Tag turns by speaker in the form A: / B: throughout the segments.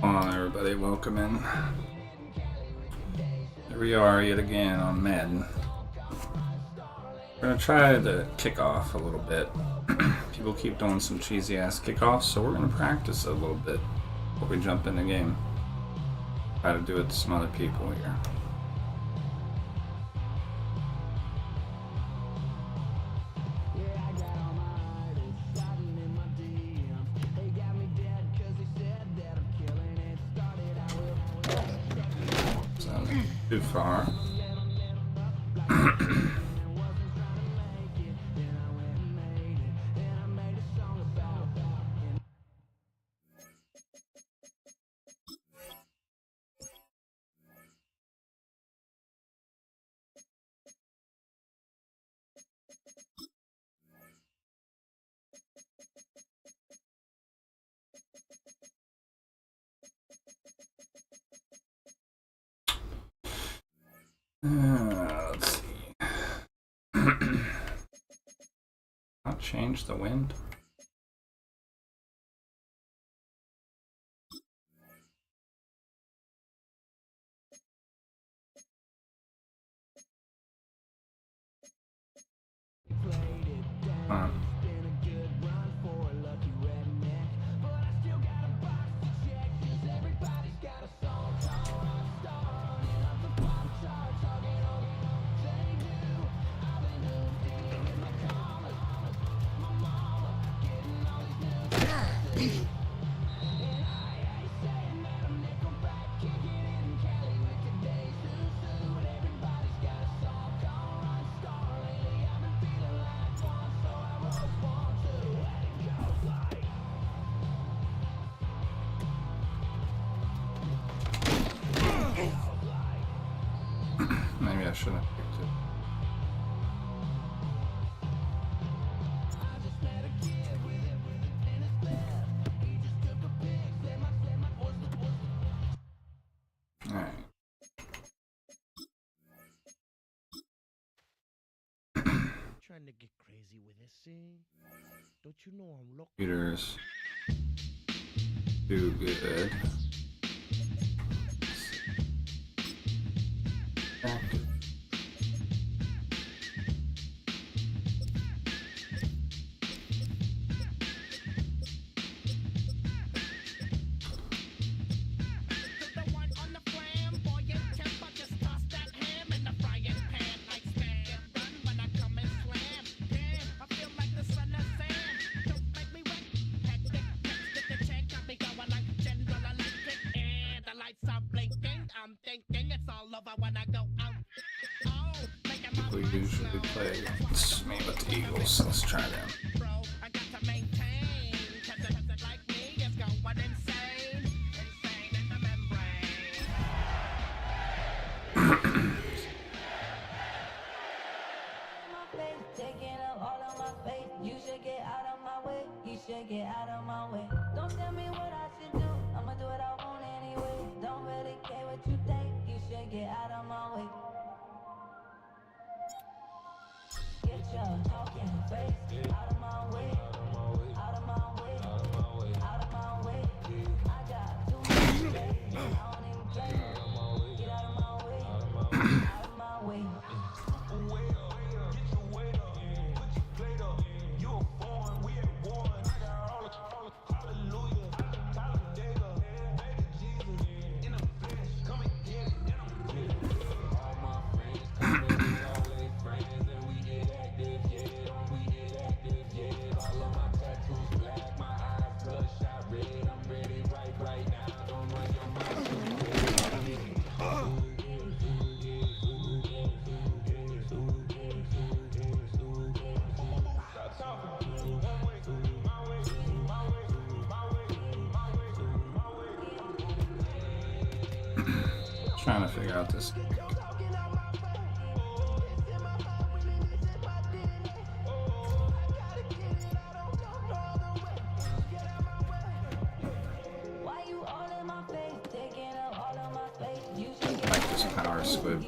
A: Come on, everybody, welcome in. Here we are yet again on Madden. We're gonna try the kickoff a little bit. People keep doing some cheesy ass kickoffs, so we're gonna practice a little bit before we jump in the game. Try to do it to some other people here. Too far. Let's see. Not change the wind. Maybe I shouldn't have picked it. Alright.
B: Trying to get crazy with this thing. Don't you know I'm looking?
A: Computers. Too good. Active. We usually play against me with the Eagles, so let's try them.
C: Get out of my way. Don't tell me what I should do. I'ma do what I want anyway. Don't really care what you think. You should get out of my way. Get your talking face out of my way. Out of my way. Out of my way. I got too much space. I don't even play. Get out of my way. Out of my way.
A: Trying to figure out this. Like this power squib.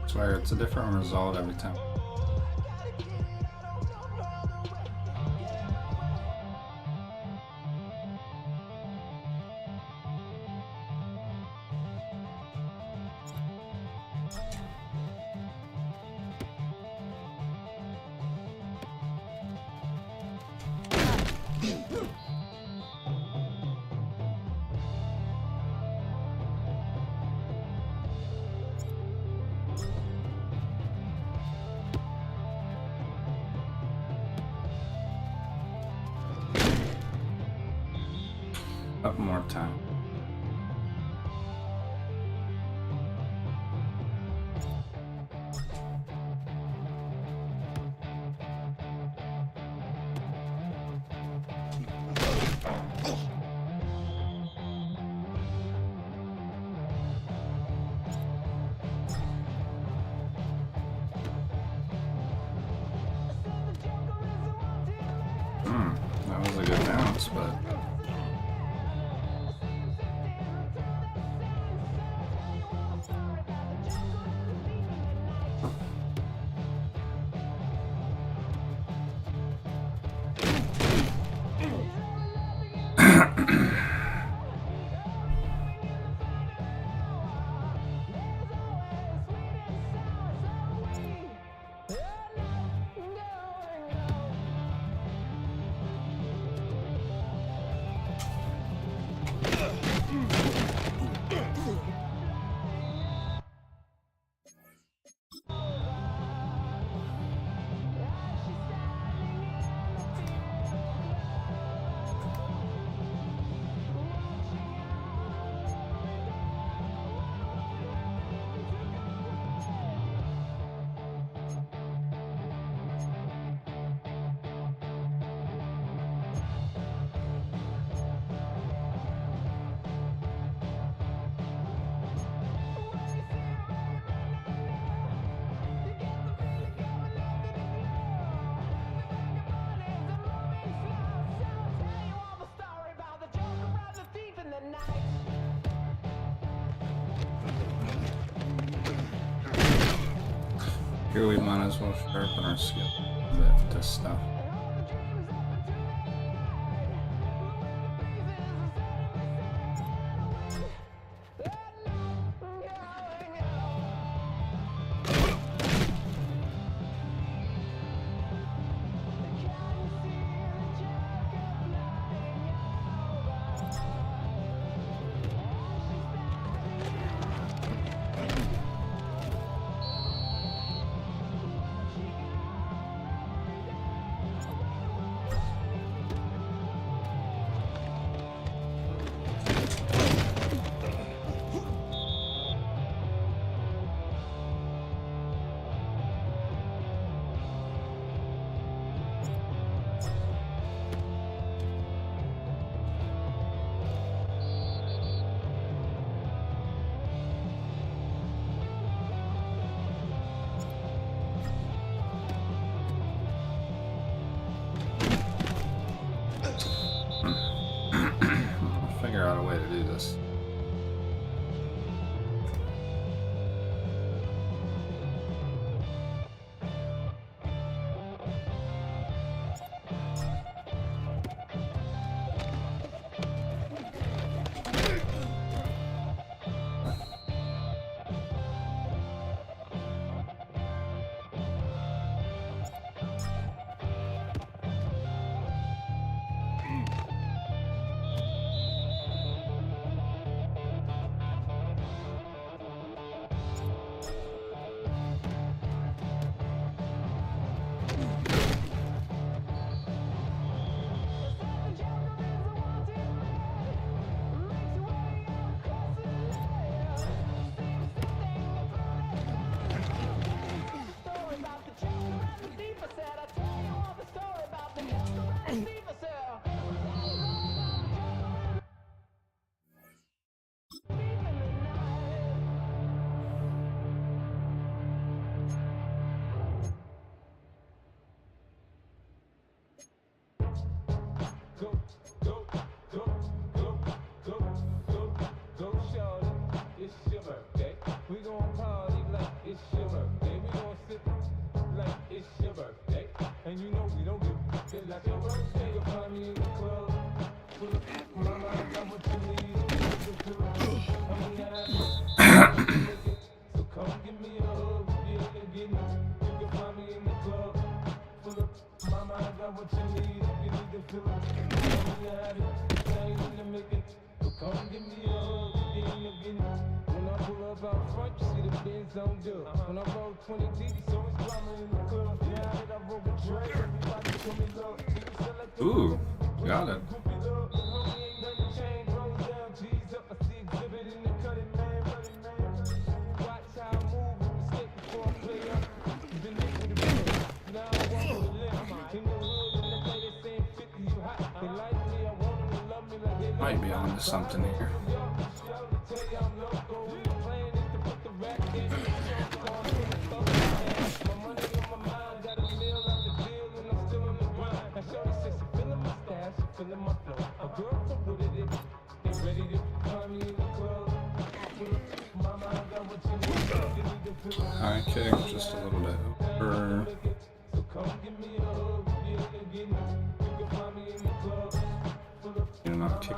A: Swear it's a different result every time. Up more time. That was a good bounce, but here we might as well sharpen our skill with this stuff. Figure out a way to do this.
D: Come give me a hug, then you get it. When I pull up out front, you see the Benz on dub. When I roll 20 deep, so it's drama in the club. Now that I broke a tray, everybody call me love.
A: Ooh, got it. Might be onto something here. High kick, just a little bit over. You're not kick.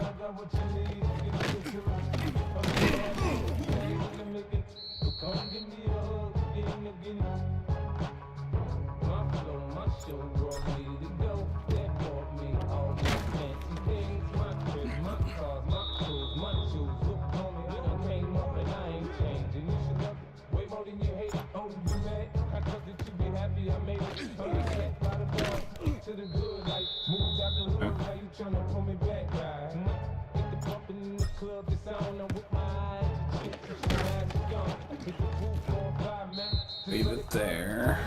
A: Leave it there.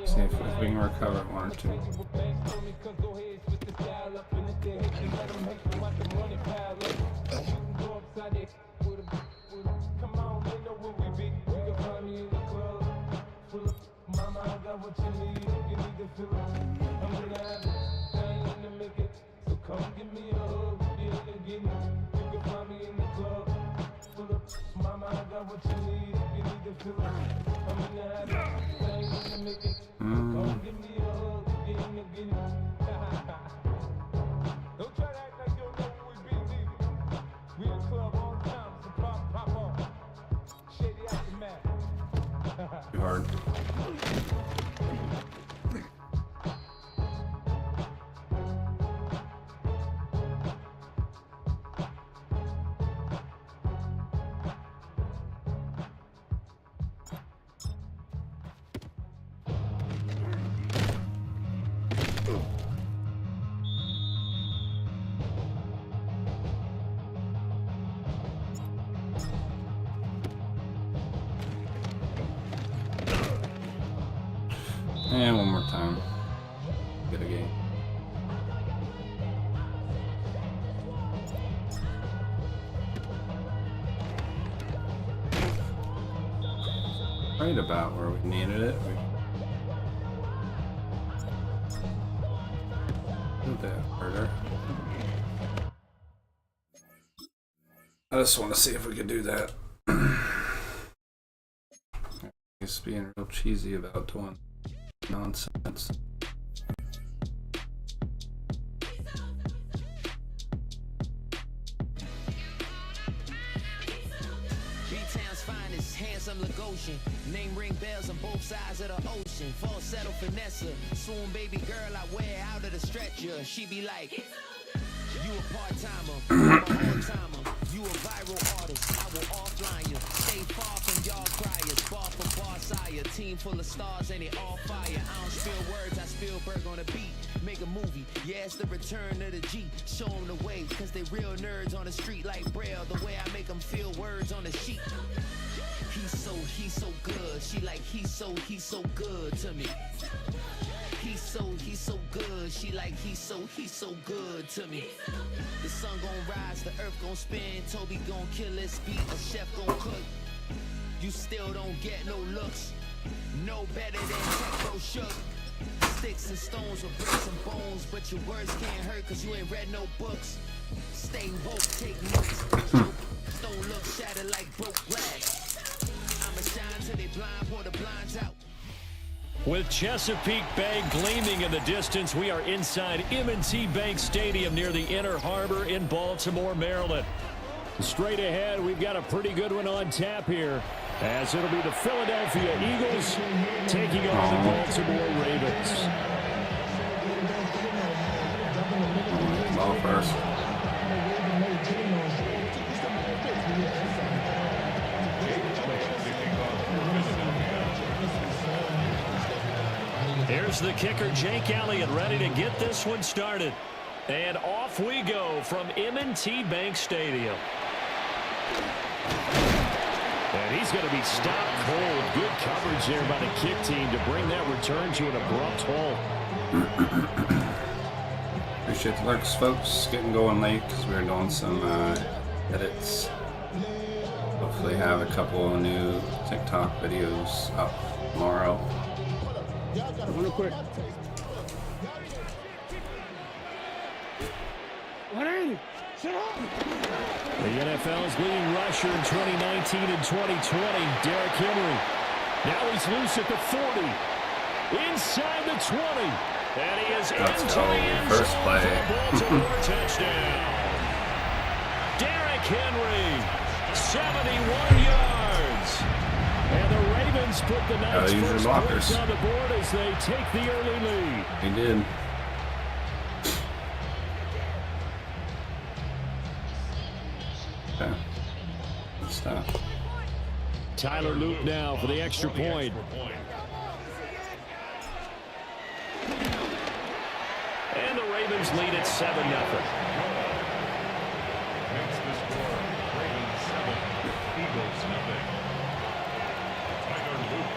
A: See if we can recover one or two. Too hard. And one more time. Get a game. Right about where we needed it. Do that harder. I just want to see if we could do that. Just being real cheesy about doing nonsense.
E: B-Town's finest, handsome Lagosian. Name ring bells on both sides of the ocean. Falsetto finesse, swoon baby girl I wear out of the stretcher. She be like, you a part-timer, I'm a whole-timer. You a viral artist, I will offline you. Stay far from y'all criers, bar for bar sire. Team full of stars and they all fire. I don't spill words, I spill Berg on the beat. Make a movie, yeah, it's the return of the G. Show them the way, cause they real nerds on the street like Braille. The way I make them feel words on the sheet. He's so good. She like, he's so good to me. He's so good. She like, he's so good to me. The sun gon' rise, the earth gon' spin. Toby gon' kill this beat, a chef gon' cook. You still don't get no looks. No better than Tech Shook. Sticks and stones with bricks and bones, but your words can't hurt cause you ain't read no books. Stay woke, take notes. Don't look shattered like broke glass. I'ma shine till they blind, pour the blinds out.
F: With Chesapeake Bay gleaming in the distance, we are inside M&T Bank Stadium near the Inner Harbor in Baltimore, Maryland. Straight ahead, we've got a pretty good one on tap here, as it'll be the Philadelphia Eagles taking on the Baltimore Ravens.
A: Ball first.
F: Here's the kicker, Jake Elliott, ready to get this one started. And off we go from M&T Bank Stadium. And he's going to be stopped cold. Good coverage there by the kick team to bring that return to an abrupt halt.
A: Appreciate the lurks, folks. Getting going late because we were doing some edits. Hopefully have a couple of new TikTok videos up tomorrow.
G: Real quick.
F: The NFL's leading rusher in 2019 and 2020, Derrick Henry. Now he's loose at the 40. Inside the 20. And he is
A: Let's
F: into
A: go.
F: the end
A: First
F: zone
A: play.
F: for a Baltimore touchdown. Derrick Henry, 71 yards. And the Ravens put the Knights'
A: use your
F: first
A: blockers.
F: points on the board as they take the early lead.
A: We did. Okay. Good stuff.
F: Tyler Loop now for the extra point. And the Ravens lead at 7-0.
G: Makes the score Ravens 7, Eagles nothing.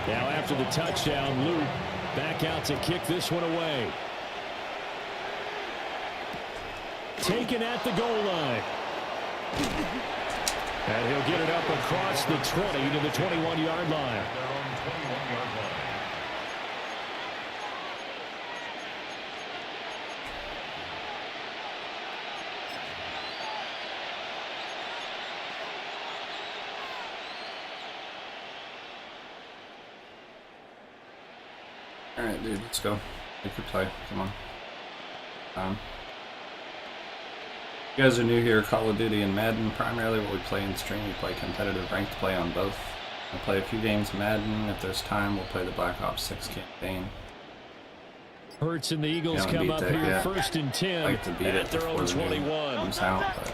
F: Now after the touchdown, Loop back out to kick this one away. Taken at the goal line. And he'll get it up across the 20 to the 21-yard line.
G: Their own 21-yard line.
A: Alright, dude, let's go. Make your play. Come on. You guys are new here, Call of Duty and Madden. Primarily what we play in stream, we play competitive ranked play on both. We'll play a few games Madden. If there's time, we'll play the Black Ops 6 campaign.
F: Hurts and the Eagles
A: Haven't
F: come
A: beat
F: up
A: that
F: here
A: yet.
F: first and 10
A: Like to beat it
F: at their
A: before
F: own
A: the game
F: 21.
A: comes out, but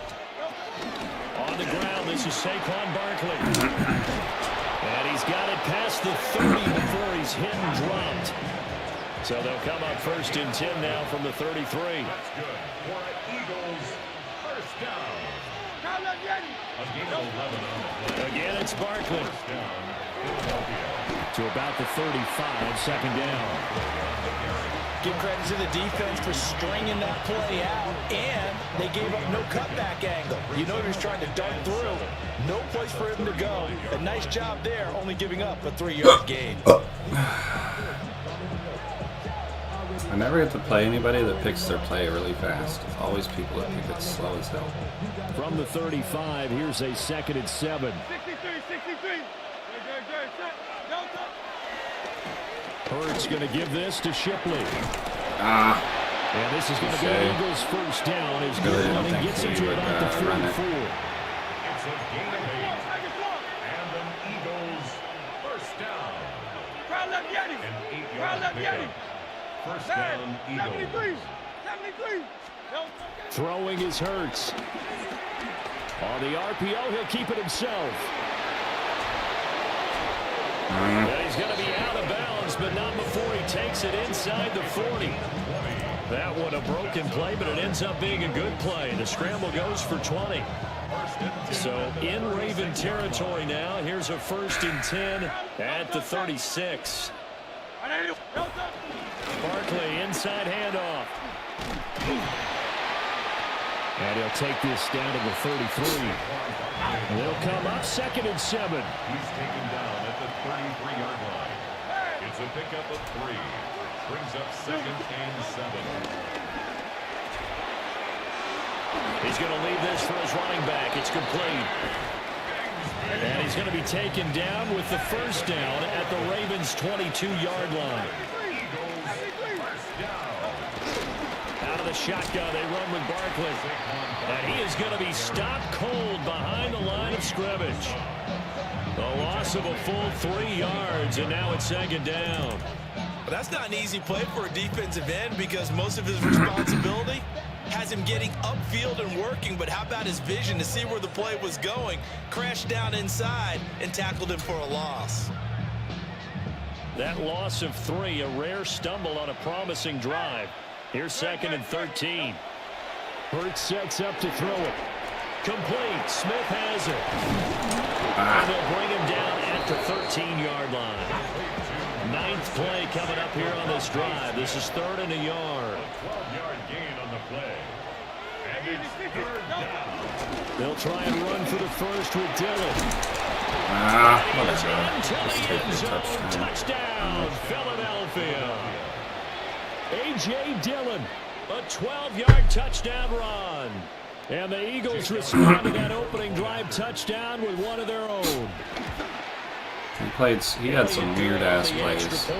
F: On the ground, this is Saquon Barkley. And he's got it past the 30 before he's hit and dropped. So they'll come up first and 10 now from the 33.
G: That's good. For Eagles, first down. A gain of 11 on the play.
F: Again, it's Barkley.
G: First down, Philadelphia.
F: To about the 35, second down.
H: Give credit to the defense for stringing that play out, and they gave up no cutback angle. You know he was trying to dart through. No place for him to go. A nice job there, only giving up a 3-yard gain.
A: I never get to play anybody that picks their play really fast. It's always people that pick it slow as hell.
F: From the 35, here's a second and 7.
D: 63.
F: Hurts going to give this to Shipley.
A: Ah,
F: And this is going to be
A: Okay.
F: Eagles' first down as
A: Really
F: good
A: didn't
F: running
A: think
F: gets
A: he
F: him to
A: would,
F: about the
A: run it.
F: 44.
G: It's a gain of 8. And an Eagles first down. An 8-yard pickup. First down, Eagles.
F: Throwing is Hurts. On the RPO, he'll keep it himself. And he's going to be out of bounds, but not before he takes it inside the 40. That one a broken play, but it ends up being a good play. The scramble goes for 20. So in Raven territory now, here's a first and 10 at the 36. Barkley, inside handoff. And he'll take this down to the 33. And they'll come up second and 7.
G: He's taken down at the 33-yard line. It's a pickup of 3. Brings up second and 7.
F: He's going to leave this for his running back. It's complete. And he's going to be taken down with the first down at the Ravens' 22-yard line. Out of the shotgun, they run with Barkley. And he is going to be stopped cold behind the line of scrimmage. The loss of a full 3 yards, and now it's second down.
H: But that's not an easy play for a defensive end because most of his responsibility has him getting upfield and working, but how about his vision to see where the play was going, crashed down inside, and tackled him for a loss.
F: That loss of 3, a rare stumble on a promising drive. Here's 2nd and 13. Hurts sets up to throw it. Complete. Smith has it. And they'll bring him down at the 13-yard line. 9th play coming up here on this drive. This is 3rd and a yard.
G: 12-yard gain on the play. And it's 3rd down.
F: They'll try and run for the first with Dillon.
A: Whatever.
F: Touchdown, Philadelphia. A.J. Dillon, a 12-yard touchdown run. And the Eagles respond to that opening drive touchdown with one of their own.
A: He had some weird-ass plays.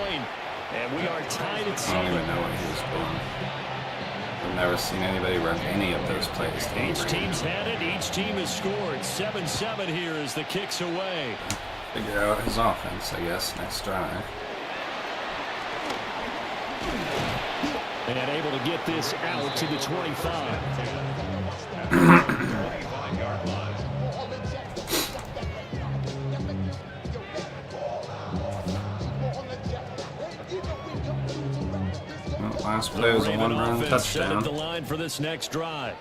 F: And we are tied at 7.
A: I don't even know what he was doing. I've never seen anybody run any of those plays.
F: Each team's had it. Each team has scored. 7-7 here as the kick's away.
A: Figure out his offense, I guess, next drive.
F: And able to get this out to the 25.
A: Last play was a one-run touchdown.
F: Set up the line for this next drive.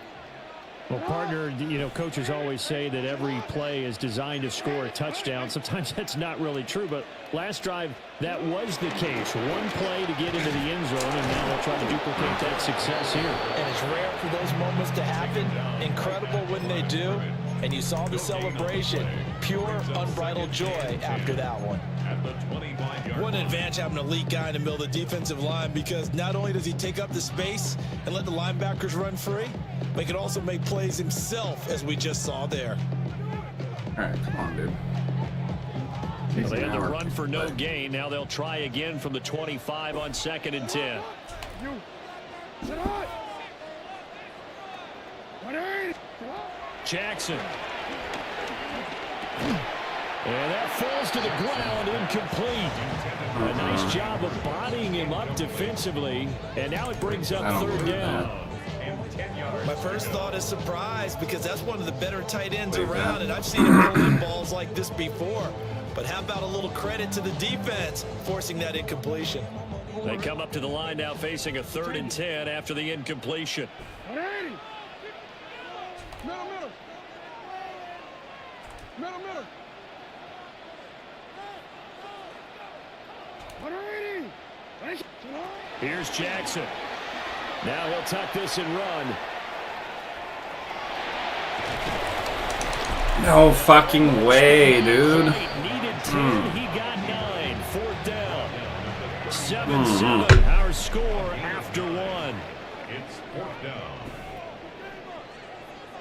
I: Well, partner, you know, coaches always say that every play is designed to score a touchdown. Sometimes that's not really true, but last drive, that was the case. One play to get into the end zone, and now they'll try to duplicate that success here.
H: And it's rare for those moments to happen. Incredible when they do. And you saw the celebration. Pure, unbridled joy after that one.
J: What an advantage having an elite guy in the middle of the defensive line, because not only does he take up the space and let the linebackers run free, but he can also make plays himself, as we just saw there.
A: All right, come on, dude.
F: Well, they had to run for no gain. Now they'll try again from the 25 on 2nd and 10. Jackson. And that falls to the ground, incomplete. A nice job of bodying him up defensively. And now it brings up 3rd down.
J: My first thought is surprise, because that's one of the better tight ends around, and I've seen him pull in balls like this before. But how about a little credit to the defense forcing that incompletion?
F: They come up to the line now facing a 3rd and 10 after the incompletion. Here's Jackson. Now he'll tuck this and run.
A: No fucking way, dude.
F: Needed 10, he got 9. 4th down. 7-7, our score after 1.
G: It's 4th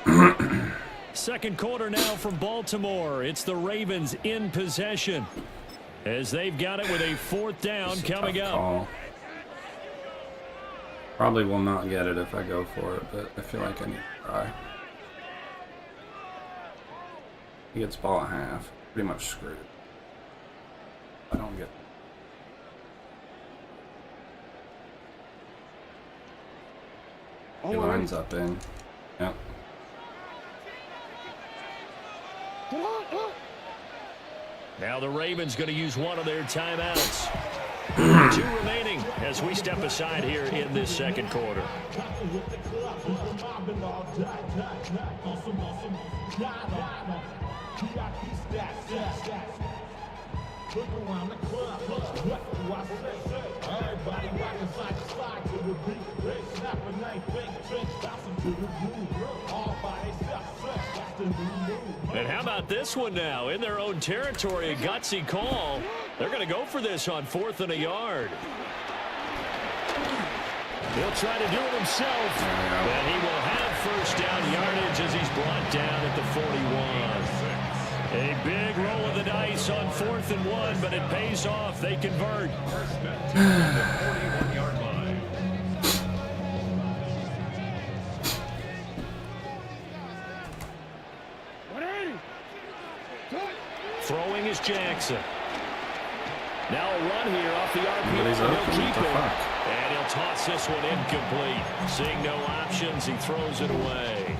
G: down.
F: Second quarter now from Baltimore. It's the Ravens in possession, as they've got it with a 4th down coming up.
A: Call. Probably will not get it if I go for it, but I feel like I need to try. He gets ball at half. Pretty much screwed. I don't get. He lines up in. Yep.
F: Now the Ravens going to use one of their timeouts. 2 remaining as we step aside here in this second quarter. And how about this one now? In their own territory, a gutsy call. They're going to go for this on 4th and a yard. He'll try to do it himself. And he will have 1st down yardage as he's brought down at the 41. A big roll of the dice on 4th and 1, but it pays off. They convert. Throwing is Jackson. Now a run here off the RPO. He'll keep it. And he'll toss this one incomplete. Seeing no options, he throws it away.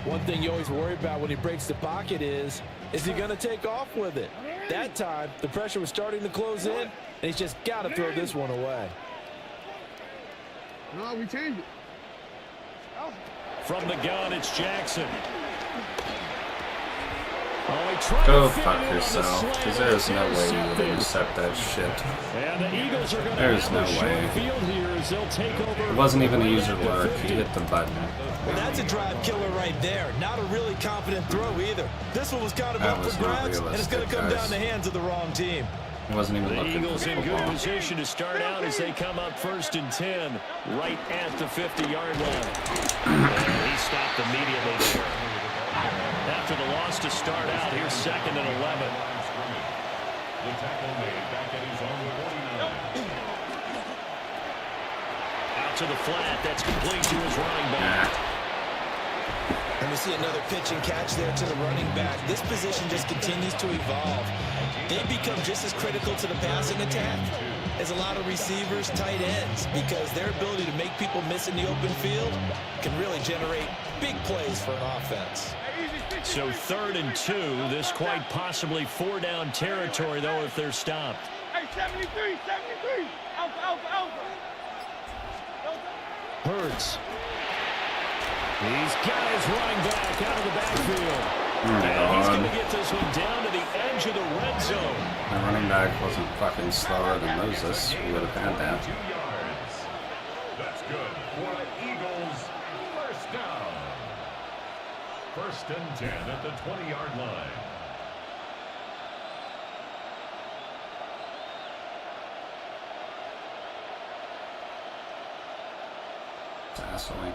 H: One thing you always worry about when he breaks the pocket is he going to take off with it? That time, the pressure was starting to close in, and he's just got to throw this one away.
K: No, we changed it.
F: From the gun, it's Jackson. Oh, he tried
A: Go
F: to fit
A: fuck
F: it in on the
A: yourself,
F: slant.
A: because there's no way you would intercept that shit.
F: And the Eagles are going to
A: There's
F: have
A: no
F: a short
A: way.
F: field here as they'll take over.
A: It wasn't even a
F: right
A: user
F: at the
A: lurk.
F: 50.
A: He hit the button.
H: Well, that's a drive killer right there. Not a really confident throw either. This one was kind of
A: That
H: up
A: was
H: for
A: not
H: grabs, and it's going to
A: realistic,
H: come
A: guys.
H: down the hands of the wrong team.
A: He wasn't even
F: The
A: looking
F: Eagles
A: for
F: in good
A: football.
F: position to start out as they come up 1st and 10, right at the 50-yard line. And he stopped immediately there. After the loss to start out, here's 2nd and 11.
G: The tackle made back at his own 49.
F: Out to the flat. That's complete to his running back.
H: And we see another pitch and catch there to the running back. This position just continues to evolve. They become just as critical to the passing attack as a lot of receivers, tight ends, because their ability to make people miss in the open field can really generate big plays for an offense.
F: So 3rd and 2. This quite possibly 4-down territory, though, if they're stopped.
K: Hey, 73. Alpha.
F: Hurts. He's got his running back out of the backfield. And he's going to get this one down to the edge of the red zone.
A: The running back wasn't fucking slower than Moses. We would have had that.
G: 2 yards. That's good for the Eagles. First down. 1st and 10 at the 20-yard line.
A: Tasseling.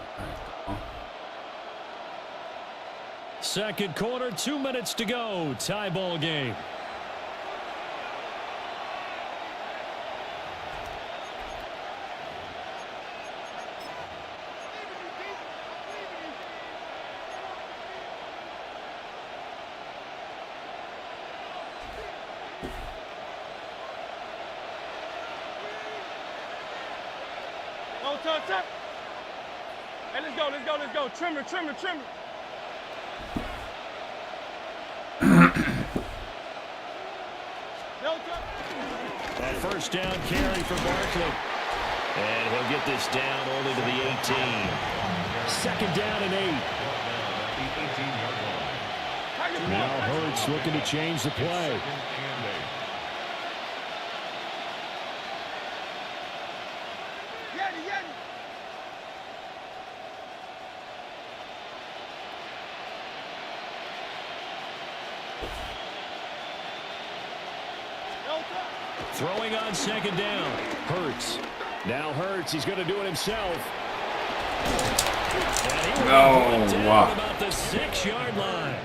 F: Second quarter, 2 minutes to go. Tie ball game.
K: No touch. Hey, let's go. Trimmer. No touch.
F: A first down carry for Barkley. And he'll get this down only to the 18. 2nd down and 8. Now Hurts looking to change the play. Throwing on 2nd down. Hurts. Now Hurts. He's going to do it himself.
A: No.
F: About the 6-yard line.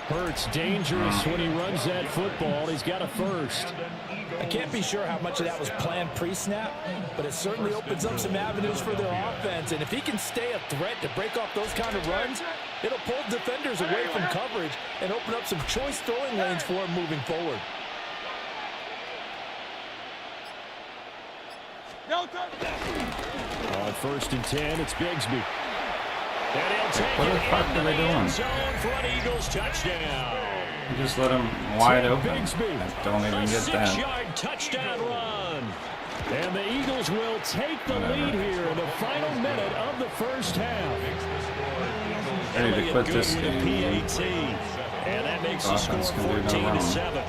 F: Hurts dangerous when he runs that football. He's got a first.
H: I can't be sure how much of that was planned pre-snap, but it certainly opens up some avenues for their offense. And if he can stay a threat to break off those kind of runs, it'll pull defenders away from coverage and open up some choice throwing lanes for him moving forward.
K: No touch.
F: On 1st and 10, it's Bigsby. And he'll take
A: What the
F: it
A: fuck
F: into
A: are they
F: the
A: doing?
F: end zone for an Eagles touchdown.
A: You just let him wide open.
F: Bigsby.
A: I don't even
F: A
A: get that.
F: 6-yard touchdown run. And the Eagles will take the lead here in the final minute of the first half.
A: Ready to quit this
F: Good with a
A: game.
F: PAT. And that makes the score
A: Offense can do no
F: 14-7.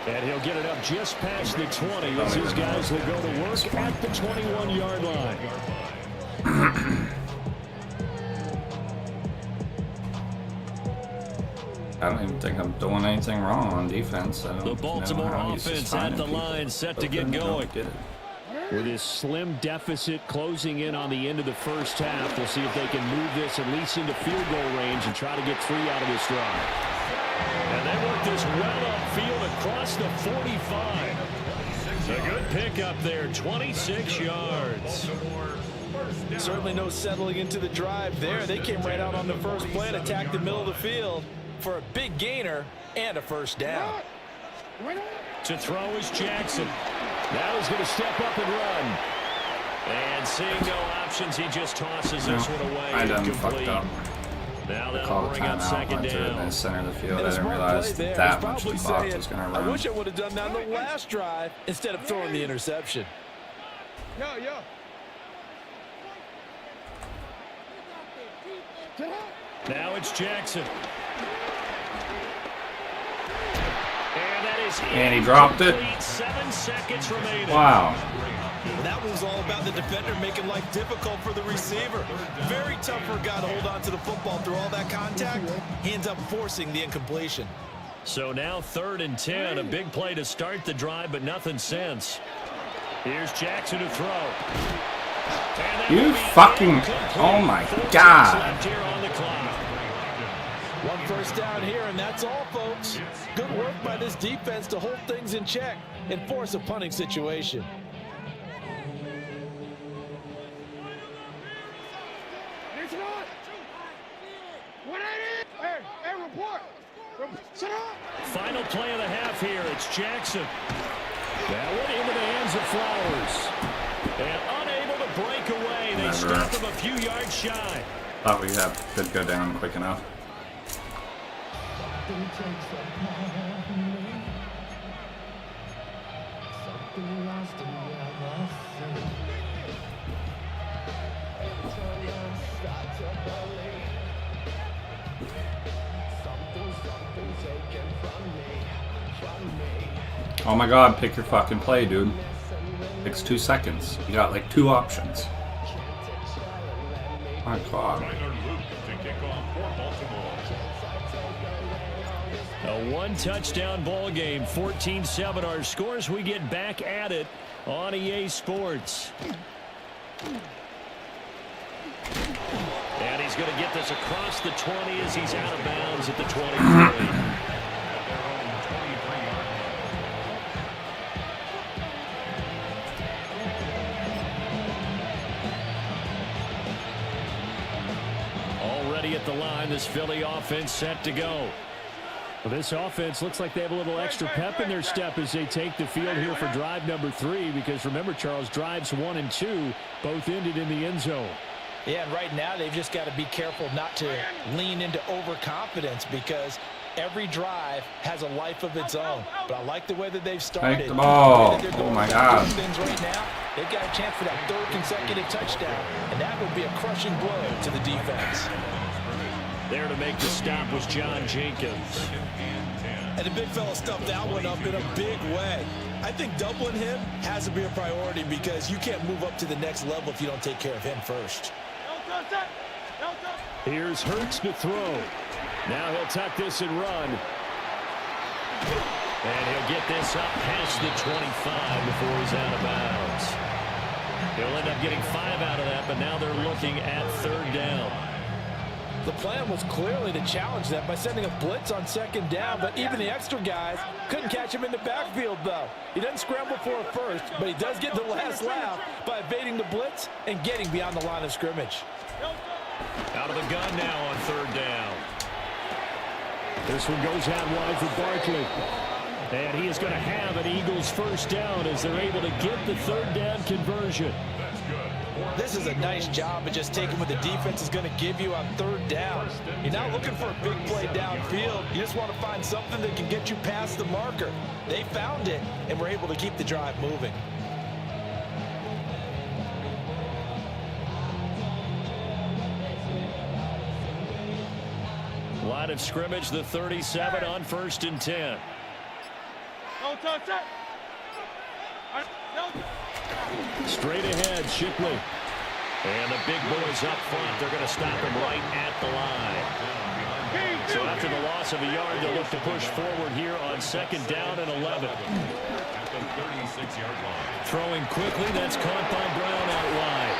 F: And he'll get it up just past the 20 as his guys will go to work at the 21-yard line.
A: I don't even think I'm doing anything wrong on defense. I don't
F: The Baltimore
A: know how he's just
F: offense
A: finding
F: at the
A: people
F: line set to
A: open.
F: get
A: I don't
F: going.
A: get it.
I: With his slim deficit closing in on the end of the first half, we'll see if they can move this at least into field goal range and try to get 3 out of this drive.
F: And they work this well upfield across the 45. A good pickup there, 26 yards.
H: Certainly no settling into the drive there. They came right out on the first play and attacked the middle of the field for a big gainer and a first down.
F: To throw is Jackson. Now he's going to step up and run. And seeing no options, he just tosses this one away.
A: I done fucked up.
F: Now that'll
A: Called a
F: bring up
A: timeout.
F: second
A: Went to the
F: down.
A: center of the field.
H: And
A: I
H: a
A: didn't
H: smart
A: realize
H: play there.
A: that
H: He's
A: much the
H: probably
A: box
H: saying,
A: was going to
H: I
A: run.
H: wish I would have done that on the last drive instead of throwing the interception.
K: Yo, yo.
F: Now it's Jackson. And that is
A: And he dropped it.
F: incomplete. 7 seconds remaining.
A: Wow.
H: That was all about the defender making life difficult for the receiver. Very tough for a guy to hold on to the football through all that contact. He ends up forcing the incompletion.
F: So now 3rd and 10. A big play to start the drive, but nothing since. Here's Jackson to throw. And that
A: You
F: will be
A: fucking...
F: incomplete.
A: Oh my
F: 4 seconds
A: God.
F: left here on the clock.
H: One first down here, and that's all, folks. Good work by this defense to hold things in check and force a punting situation.
K: Listen on. What ain't it? Hey, hey, report. Shut up.
F: Final play of the half here. It's Jackson. That went into the hands of Flowers. And unable to break away. They stop him a few yards shy.
A: Thought we could go down quick enough. Oh my God, pick your fucking play, dude. Takes 2 seconds. You got like 2 options. My God.
F: A 1-touchdown ball game, 14-7 our scores. We get back at it on EA Sports. And he's going to get this across the 20 as he's out of bounds at the 23. Already at the line, this Philly offense set to go.
I: Well, this offense looks like they have a little extra pep in their step as they take the field here for drive number 3, because remember, Charles, drives 1 and 2 both ended in the end zone.
H: Yeah, and right now they've just got to be careful not to lean into overconfidence, because every drive has a life of its own. But I like the way that they've started.
A: Take the ball.
H: The way that
A: Oh my
H: they're
A: God.
H: doing things right now, they've got a chance for that 3rd consecutive touchdown, and that would be a crushing blow to the defense.
F: There to make the stop was John Jenkins.
H: And the big fella stuffed that one up in a big way. I think doubling him has to be a priority, because you can't move up to the next level if you don't take care of him first.
F: Here's Hurts to throw. Now he'll tuck this and run. And he'll get this up past the 25 before he's out of bounds. He'll end up getting 5 out of that, but now they're looking at 3rd down.
H: The plan was clearly to challenge them by sending a blitz on 2nd down, but even the extra guys couldn't catch him in the backfield, though. He doesn't scramble for a first, but he does get the last laugh by evading the blitz and getting beyond the line of scrimmage.
F: Out of the gun now on 3rd down.
I: This one goes out wide for Barkley. And he is going to have an Eagles 1st down as they're able to get the 3rd down conversion.
H: This is a nice job of just taking what the defense is going to give you on 3rd down. You're not looking for a big play downfield. You just want to find something that can get you past the marker. They found it and were able to keep the drive moving.
F: Line of scrimmage, the 37 on 1st and 10.
K: Don't touch that.
F: Straight ahead, Shipley. And the big boys up front, they're going to stop him right at the line. So after the loss of a yard, they'll look to push forward here on 2nd down and 11. Throwing quickly, that's caught by Brown out wide.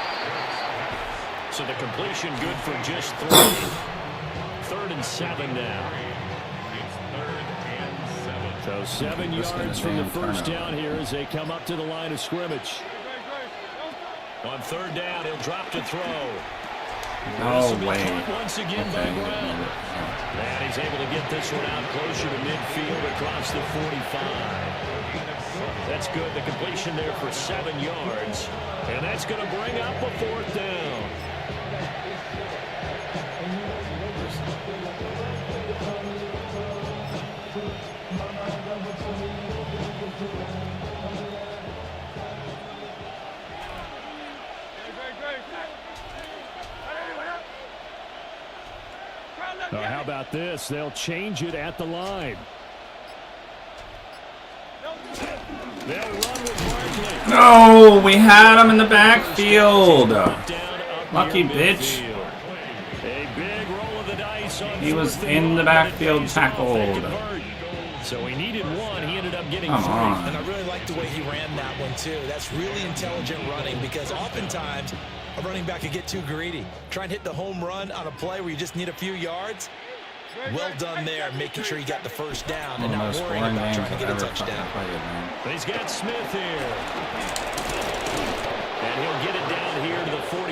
F: So the completion good for just 3. 3rd and 7 now. So 7 yards from the 1st down here as they come up to the line of scrimmage. On 3rd down, he'll drop to throw.
A: No way.
F: Once again by Brown. And he's able to get this one out closer to midfield across the 45. That's good. The completion there for 7 yards. And that's going to bring up a 4th down. How about this? They'll change it at the line. They'll run with Barkley.
A: No, we had him in the backfield. Lucky bitch.
F: A big roll of the dice on
A: He was in the backfield tackled.
F: So he needed one. He ended up getting 3.
H: And I really like the way he ran that one, too. That's really intelligent running because oftentimes a running back can get too greedy. Try and hit the home run on a play where you just need a few yards. Well done there, making sure you got the 1st down and not worrying about trying to get a touchdown.
F: He's got Smith here. And he'll get it down here to the 43.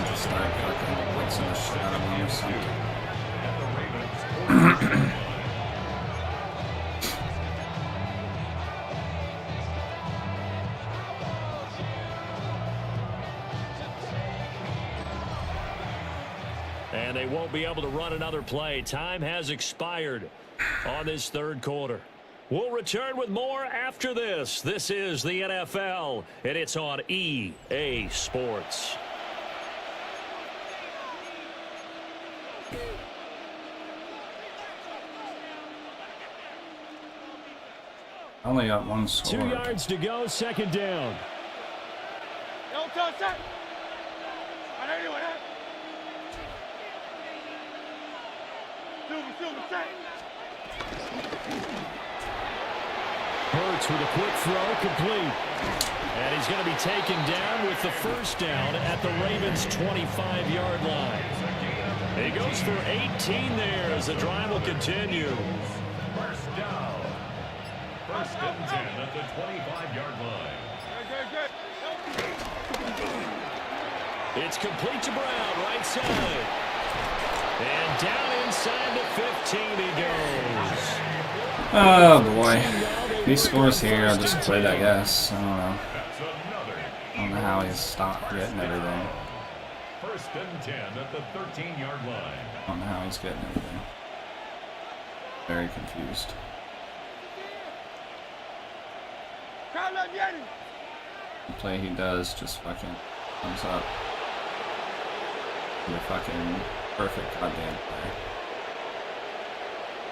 A: Just start fucking blitzing the shit out of him or something.
F: And they won't be able to run another play. Time has expired on this 3rd quarter. We'll return with more after this. This is the NFL, and it's on EA Sports.
A: Only got 1 score.
F: 2 yards to go, 2nd down. Hurts with a quick throw, complete. And he's going to be taken down with the 1st down at the Ravens' 25-yard line. He goes for 18 there as the drive will continue.
G: 1st down. 1st and 10 at the 25-yard line.
F: It's complete to Brown, right side. And down inside the 15 he goes.
A: Oh boy. If he scores here, I'll just quit, I guess. I don't know. I don't know how he's stopped getting everything.
G: 1st and 10 at the 13-yard line.
A: I don't know how he's getting everything. Very confused. The play he does just fucking comes up. The fucking perfect goddamn play.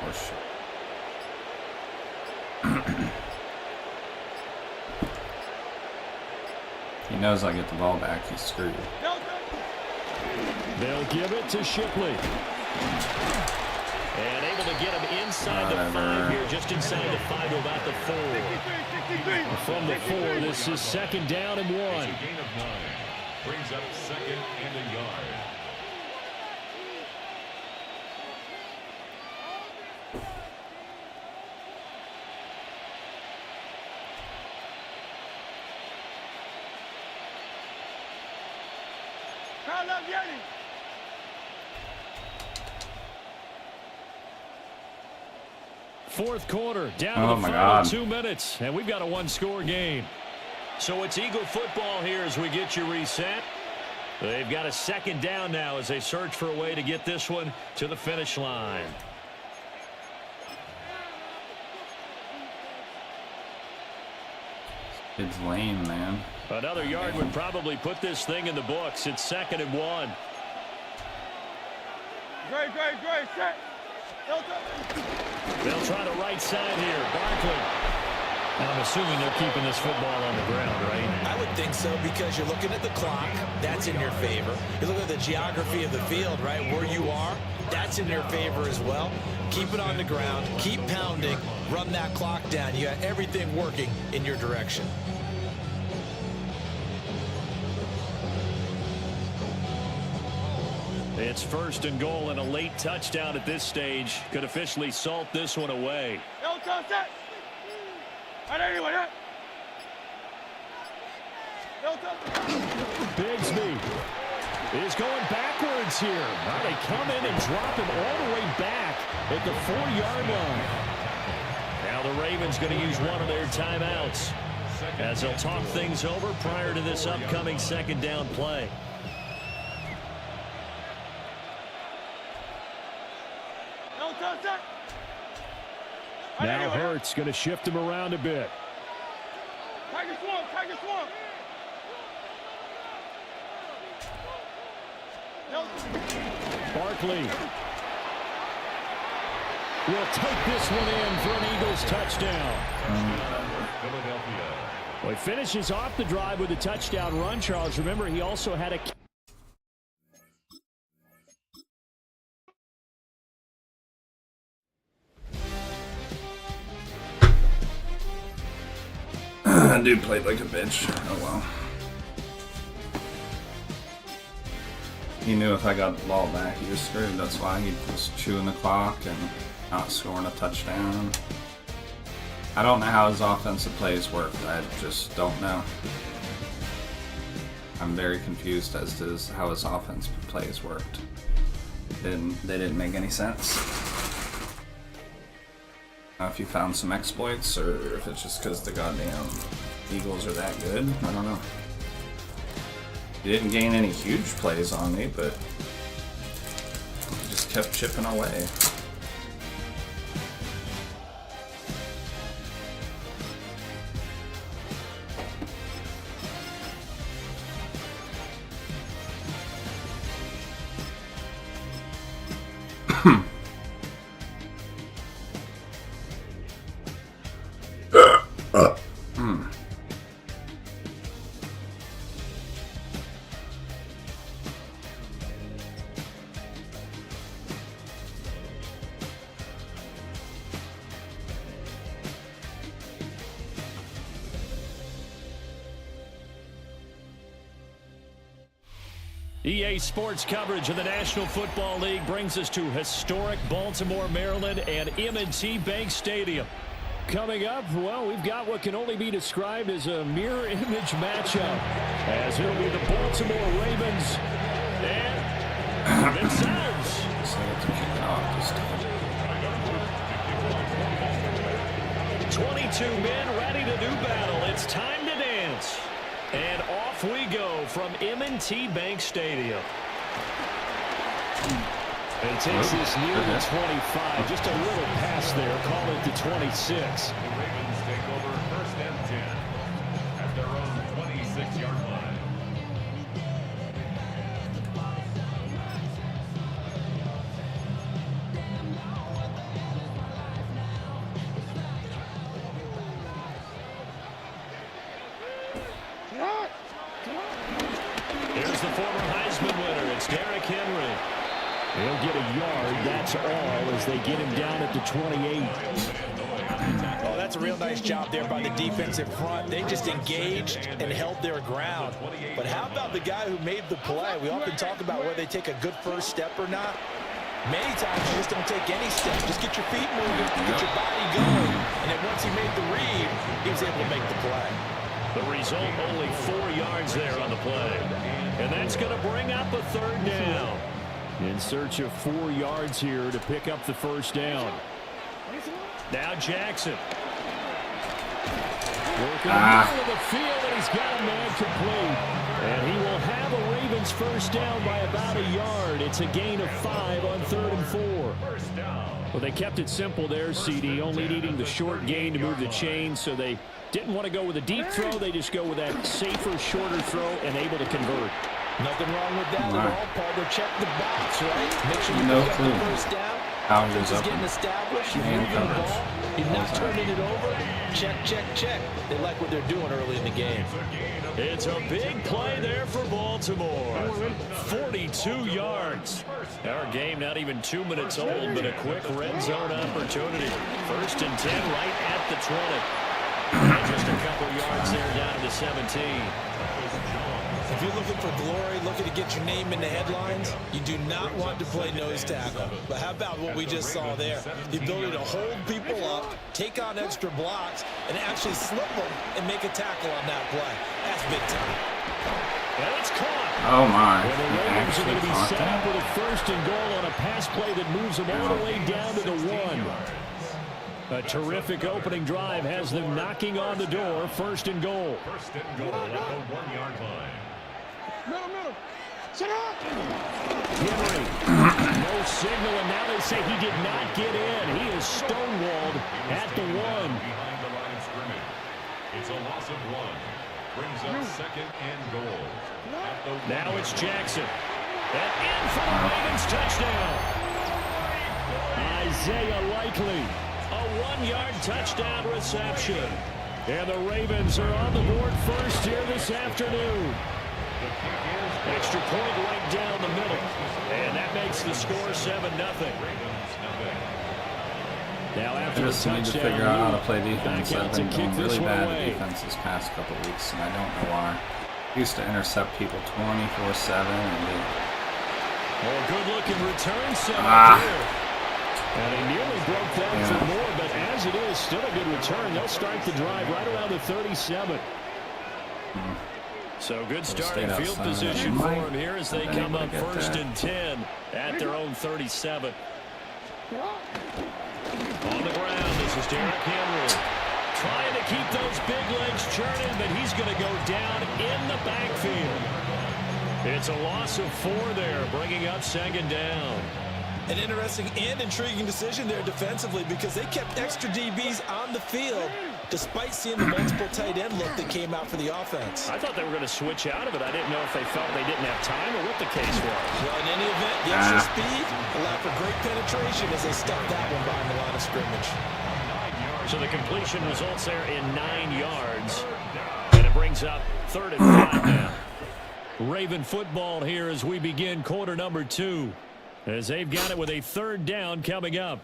A: Or shit. He knows I get the ball back, he's screwed.
F: They'll give it to Shipley. And able to get him inside the 5 here, just inside the 5 to about the 4. From the 4, this is 2nd down and 1.
G: Gain of 9. Brings up 2nd and a yard.
F: Fourth quarter, down to the final 2 minutes, and we've got a 1-score game. So it's Eagle football here as we get you reset. They've got a 2nd down now as they search for a way to get this one to the finish line.
A: It's lame, man.
F: Another yard would probably put this thing in the books. It's 2nd and 1.
K: Great, set.
F: They'll try the right side here. Barkley. And I'm assuming they're keeping this football on the ground, right?
H: I would think so because you're looking at the clock. That's in your favor. You're looking at the geography of the field, right? Where you are, that's in your favor as well. Keep it on the ground. Keep pounding. Run that clock down. You got everything working in your direction.
F: It's 1st and goal, and a late touchdown at this stage could officially salt this one away.
I: Bigsby is going backwards here. Now they come in and drop him all the way back at the 4-yard line. Now the Ravens going to use one of their timeouts as they'll talk things over prior to this upcoming second down play. Now Hurts going to shift him around a bit.
K: Tiger swamp.
I: Barkley will take this one in for an Eagles touchdown. Well, he finishes off the drive with a touchdown run, Charles. Remember, he also had a...
A: That dude played like a bitch. Oh well. He knew if I got the ball back, he was screwed. That's why he was chewing the clock and not scoring a touchdown. I don't know how his offensive plays worked. I just don't know. I'm very confused as to how his offensive plays worked. They didn't make any sense. I don't know if you found some exploits or if it's just because the goddamn Eagles are that good. I don't know. He didn't gain any huge plays on me, but he just kept chipping away.
I: EA Sports coverage of the National Football League brings us to historic Baltimore, Maryland, and M&T Bank Stadium. Coming up, well, we've got what can only be described as a mirror image matchup, as it'll be the Baltimore Ravens and themselves.
A: So I have to kick it off this time.
I: 22 men ready to do battle. It's time to dance. And off we go from M&T Bank Stadium. And takes this near the 25. Just a little pass there. Call it the 26.
G: The Ravens take over 1st and 10 at their own 26-yard line.
I: Here's the former Heisman winner. It's Derrick Henry. He'll get a yard, that's all, as they get him down at the 28.
H: Oh, that's a real nice job there by the defense in front. They just engaged and held their ground. But how about the guy who made the play? We often talk about whether they take a good first step or not. Many times you just don't take any step. Just get your feet moving, get your body going. And then once he made the read, he was able to make the play.
I: The result, only 4 yards there on the play. And that's going to bring up a third down. In search of 4 yards here to pick up the first down. Now Jackson. Working the middle of the field, and he's got a man complete. And he will have a Ravens first down by about a yard. It's a gain of 5 on 3rd and 4. Well, they kept it simple there, CD, only needing the short gain to move the chain, so they didn't want to go with a deep throw. They just go with that safer, shorter throw and able to convert.
H: Nothing wrong with that at all, Paul. They check the box, right? Make sure you
A: No
H: pick up
A: clue.
H: the first down.
A: How he was
H: He's
A: up
H: getting
A: and
H: established. He's
A: man
H: moving the
A: coverage.
H: ball. He's not turning it over. Check, check, check. They like what they're doing early in the game.
I: It's a big play there for Baltimore. 42 yards. Our game not even 2 minutes old, but a quick red zone opportunity. 1st and 10 right at the 20. And just a couple yards there down to the 17.
J: If you're looking for glory, looking to get your name in the headlines, you do not want to play nose tackle. But how about what we just saw there? The ability to hold people up, take on extra blocks, and actually slip them and make a tackle on that play. That's big time.
I: And it's caught.
A: Oh my.
I: And the
A: He
I: Ravens are going
A: actually
I: to be
A: caught
I: set up
A: that.
I: with a 1st and goal on a pass play that moves them all the way down to the 1. A terrific opening drive has them knocking on the door. 1st and goal.
G: 1st and goal at the 1-yard line.
K: Middle. Sit up!
I: Henry. No signal, and now they say he did not get in. He is stonewalled at the 1.
G: Behind the line of scrimmage. It's a loss of 1. Brings up 2nd and goal. At the
I: Now it's Jackson. And in for the Ravens touchdown. Isaiah Likely. A 1-yard touchdown reception. And the Ravens are on the board first here this afternoon. Extra point right down the middle. And that makes the score 7-0. Now
A: I
I: after the
A: just need to
I: touchdown,
A: figure out how to play defense.
I: back out
A: I've
I: to
A: been
I: kick
A: doing
I: this
A: really
I: one
A: bad
I: away.
A: at defense this past couple weeks, and I don't know why. I used to intercept people 24/7, and
I: Oh, good-looking return set
A: Ah.
I: up here. And he nearly broke down for more, but as it is, still a good return. They'll start the drive right around the 37. So good starting
A: stayed
I: field
A: outside.
I: position for
A: Might
I: him here as they
A: have been
I: come
A: able
I: up
A: to get
I: 1st
A: that.
I: and 10 at their own 37. On the ground, this is Derrick Henry. Trying to keep those big legs churning, but he's going to go down in the backfield. It's a loss of 4 there, bringing up 2nd down.
J: An interesting and intriguing decision there defensively because they kept extra DBs on the field despite seeing the multiple tight end look that came out for the offense.
I: I thought they were going to switch out of it. I didn't know if they felt they didn't have time or what the case was.
J: Well, in any event, the extra speed allowed for great penetration as they stuffed that one behind the line of scrimmage.
I: So the completion results there in 9 yards. And it brings up 3rd and 5 now. Raven football here as we begin quarter number 2. As they've got it with a 3rd down coming up.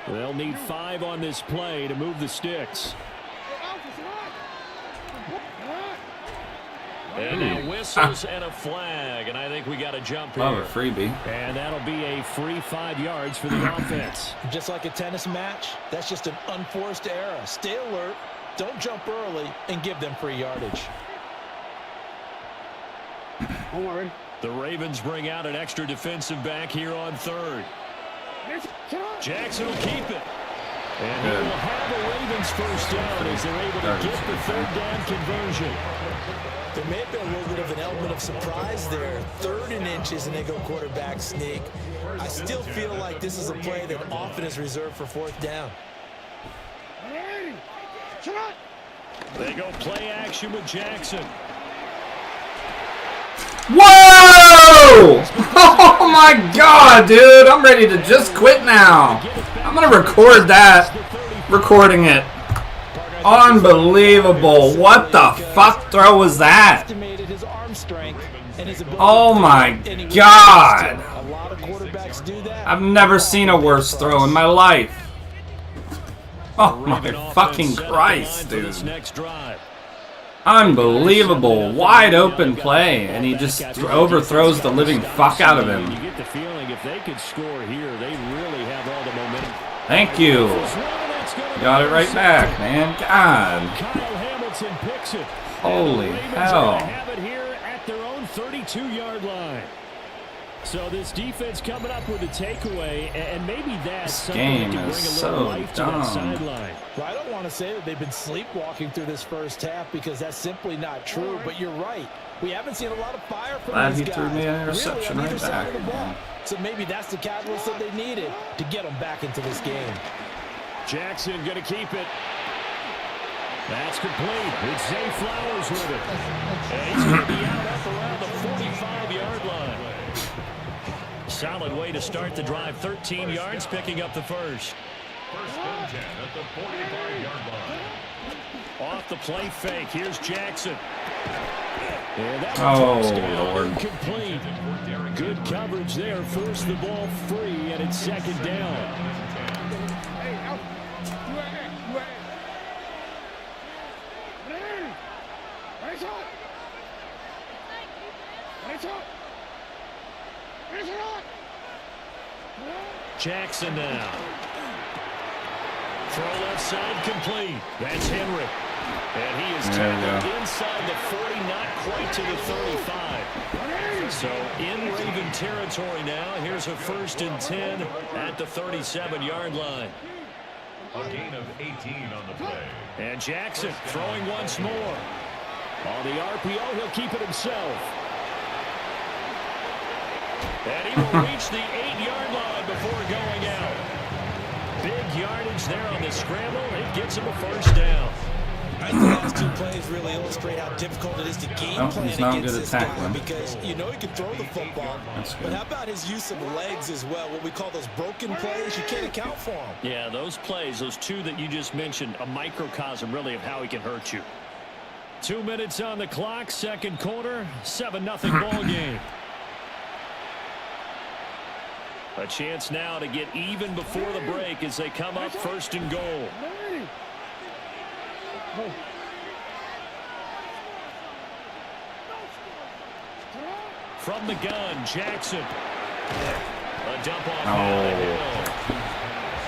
I: They'll need 5 on this play to move the sticks. And now whistles and a flag, and I think we got a jump here.
A: oh, a freebie.
I: And that'll be a free 5 yards for the offense.
J: Just like a tennis match, that's just an unforced error. Stay alert, don't jump early, and give them free yardage.
I: The Ravens bring out an extra defensive back here on 3rd. Jackson will keep it. And he will have a Ravens 1st down as they're able to get the 3rd down conversion.
J: There may have been a little bit of an element of surprise there. 3rd and inches, and they go quarterback sneak. I still feel like this is a play that often is reserved for 4th down.
I: They go play action with Jackson.
A: Whoa! Oh my god, dude! I'm ready to just quit now. I'm gonna record that. Recording it. Unbelievable. What the fuck throw was that? Oh my god. I've never seen a worse throw in my life. Oh my fucking Christ, dude. Unbelievable. Wide open play, and he just overthrows the living fuck out of him.
I: You get the feeling if they could score here, they really have all the momentum.
A: Thank you. Got it right back, man. God.
I: Kyle Hamilton picks it.
A: Holy hell.
I: Have it here at their own 32-yard line. So this defense coming up with a takeaway, and maybe that's something that can bring a little life to that sideline.
J: Well, I don't want to say that they've been sleepwalking through this 1st half because that's simply not true, but you're right. We haven't seen a lot of fire from
A: Glad
J: these
A: he
J: guys.
A: threw me an interception
J: really, on
A: right
J: either side of the ball.
A: back.
J: So maybe that's the catalyst that they needed to get them back into this game.
I: Jackson going to keep it. That's complete. It's Zay Flowers with it. And he's going to be out up around the 45-yard line. Solid way to start the drive. 13 yards, picking up the 1st.
G: 1st and 10 at the 45-yard line.
I: Off the play fake. Here's Jackson. And that's
A: Lord.
I: Incomplete. Good coverage there. Forced the ball free, and it's 2nd down. Jackson now. Throw left side complete. That's Henry. And he is tackled inside the 40, not quite to the 35. So in Raven territory now. Here's a 1st and 10 at the 37-yard line.
G: A gain of 18 on the play.
I: And Jackson throwing once more. On the RPO, he'll keep it himself. And he will reach the 8-yard line before going out. Big yardage there on the scramble. It gets him a 1st down.
H: I think the last 2 plays really illustrate how difficult it is to game plan against this guy, because you know he can throw the football, but how about his use of legs as well, what we call those broken plays? You can't account for them.
I: Yeah, those plays, those 2 that you just mentioned, a microcosm really of how he can hurt you. 2 minutes on the clock, 2nd quarter, 7-0 ball game. A chance now to get even before the break as they come up 1st and goal. From the gun, Jackson. A dump off down the hill.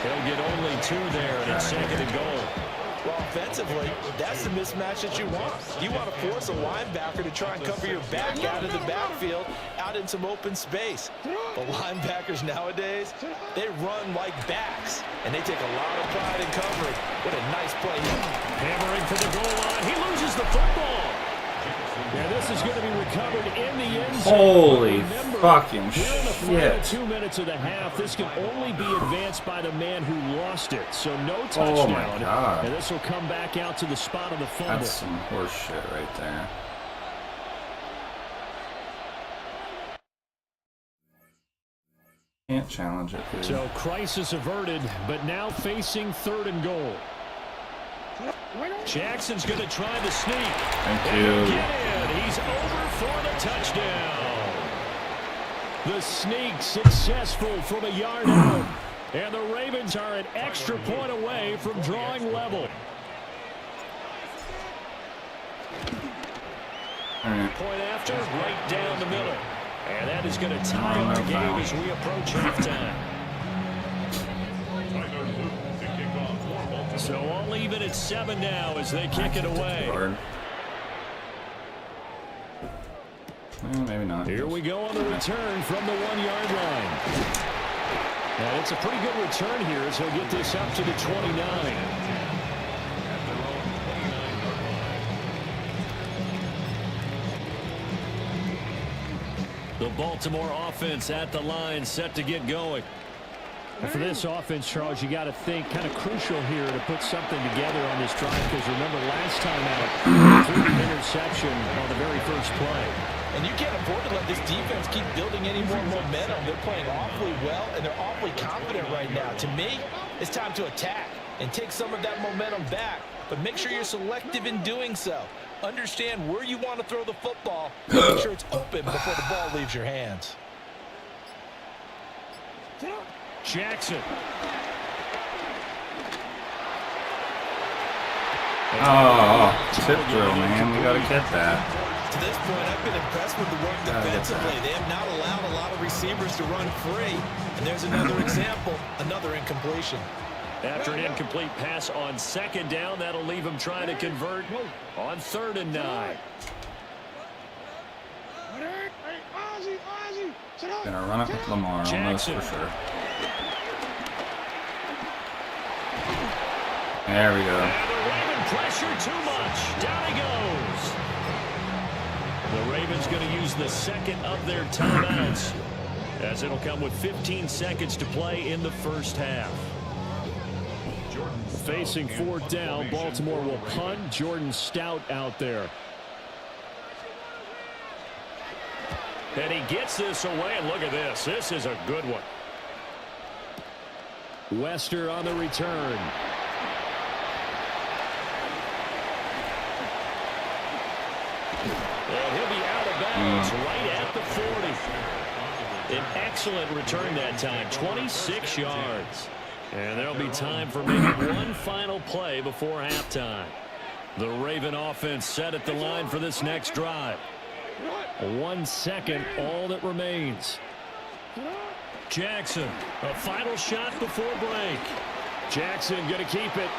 I: He'll get only 2 there, and it's 2nd and goal.
H: Well, offensively, that's the mismatch that you want. You want to force a linebacker to try and cover your back out of the backfield, out in some open space. But linebackers nowadays, they run like backs, and they take a lot of pride in covering. What a nice play.
I: Hammering for the goal line. He loses the football. Yeah, this is going to be recovered in the end zone.
A: Holy fucking
I: here in the final
A: shit.
I: 2 minutes of the half, this can only be advanced by the man who lost it. So no touchdown.
A: Oh my God.
I: And this will come back out to the spot of the fumble.
A: That's some horse shit right there. Can't challenge it, dude.
I: So crisis averted, but now facing 3rd and goal. Jackson's going to try the sneak.
A: Thank
I: and
A: you.
I: Get in. He's over for the touchdown. The sneak successful from a yard out. And the Ravens are an extra point away from drawing level. Point after, right down the middle. And that is going to tie up the game as we approach halftime. So all even at 7 now as they kick it away.
A: Maybe not.
I: Here we go on the return from the 1-yard line. Now it's a pretty good return here as he'll get this up to the 29. The Baltimore offense at the line, set to get going. And for this offense, Charles, you got to think kind of crucial here to put something together on this drive, because remember last time out, threw an interception on the very first play.
H: And you can't afford to let this defense keep building any more momentum. They're playing awfully well, and they're awfully confident right now. To me, it's time to attack and take some of that momentum back, but make sure you're selective in doing so. Understand where you want to throw the football, make sure it's open before the ball leaves your hands.
I: Jackson.
A: Oh, tip drill, man. We got to get that.
H: To this point, I've been impressed with the work defensively. They have not allowed a lot of receivers to run free. And there's another example, another incompletion.
I: After an incomplete pass on 2nd down, that'll leave him trying to convert on 3rd and 9.
A: Gonna run it with Lamar almost for sure. There we go.
I: And the Raven pressure too much. Down he goes. The Ravens going to use the 2nd of their timeouts, as it'll come with 15 seconds to play in the first half. Facing 4th down, Baltimore will punt. Jordan Stout out there. And he gets this away, and look at this. This is a good one. Wester on the return. And he'll be out of bounds right at the 40. An excellent return that time, 26 yards. And there'll be time for maybe one final play before halftime. The Raven offense set at the line for this next drive.
F: 1 second, all that remains. Jackson, a final shot before break. Jackson going to keep it.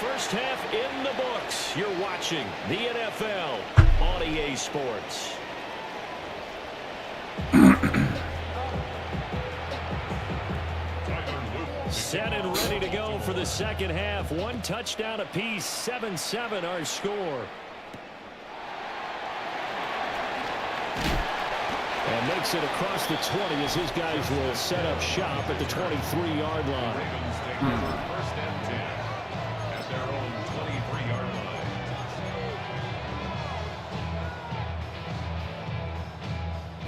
F: First half in the books. You're watching the NFL on EA Sports. Set and ready to go for the second half. 1 touchdown apiece, 7-7 our score. And makes it across the 20 as his guys will set up shop at the 23-yard line.
G: Ravens take over first and 10 at their own 23-yard line.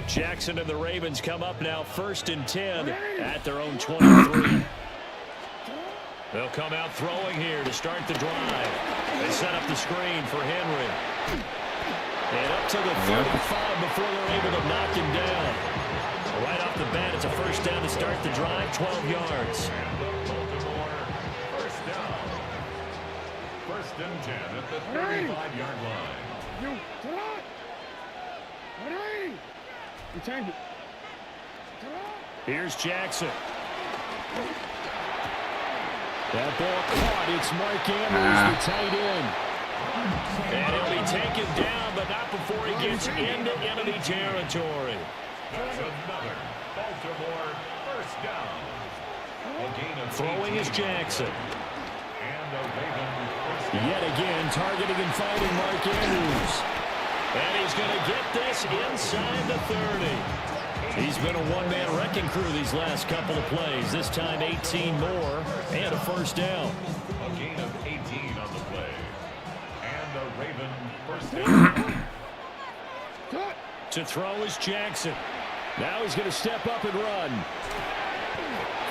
F: Jackson and the Ravens come up now first and 10 at their own 23. They'll come out throwing here to start the drive. They set up the screen for Henry. And up to the 35 before they're able to knock him down. Right off the bat, it's a first down to start the drive, 12 yards.
G: Baltimore, first down. First and 10 at the 35-yard line.
K: You, you change it.
F: Here's Jackson. That ball caught. It's Mark Andrews, the tight end. And he'll be taken down, but not before he gets into enemy territory.
G: That's another Baltimore first down. A gain of
F: Throwing is Jackson.
G: And a Raven first down.
F: Yet again, targeting and finding Mark Andrews. And he's going to get this inside the 30. He's been a one-man wrecking crew these last couple of plays. This time 18 more and a first down.
G: A gain of 18 on the play. And a Raven first down.
F: To throw is Jackson. Now he's going to step up and run.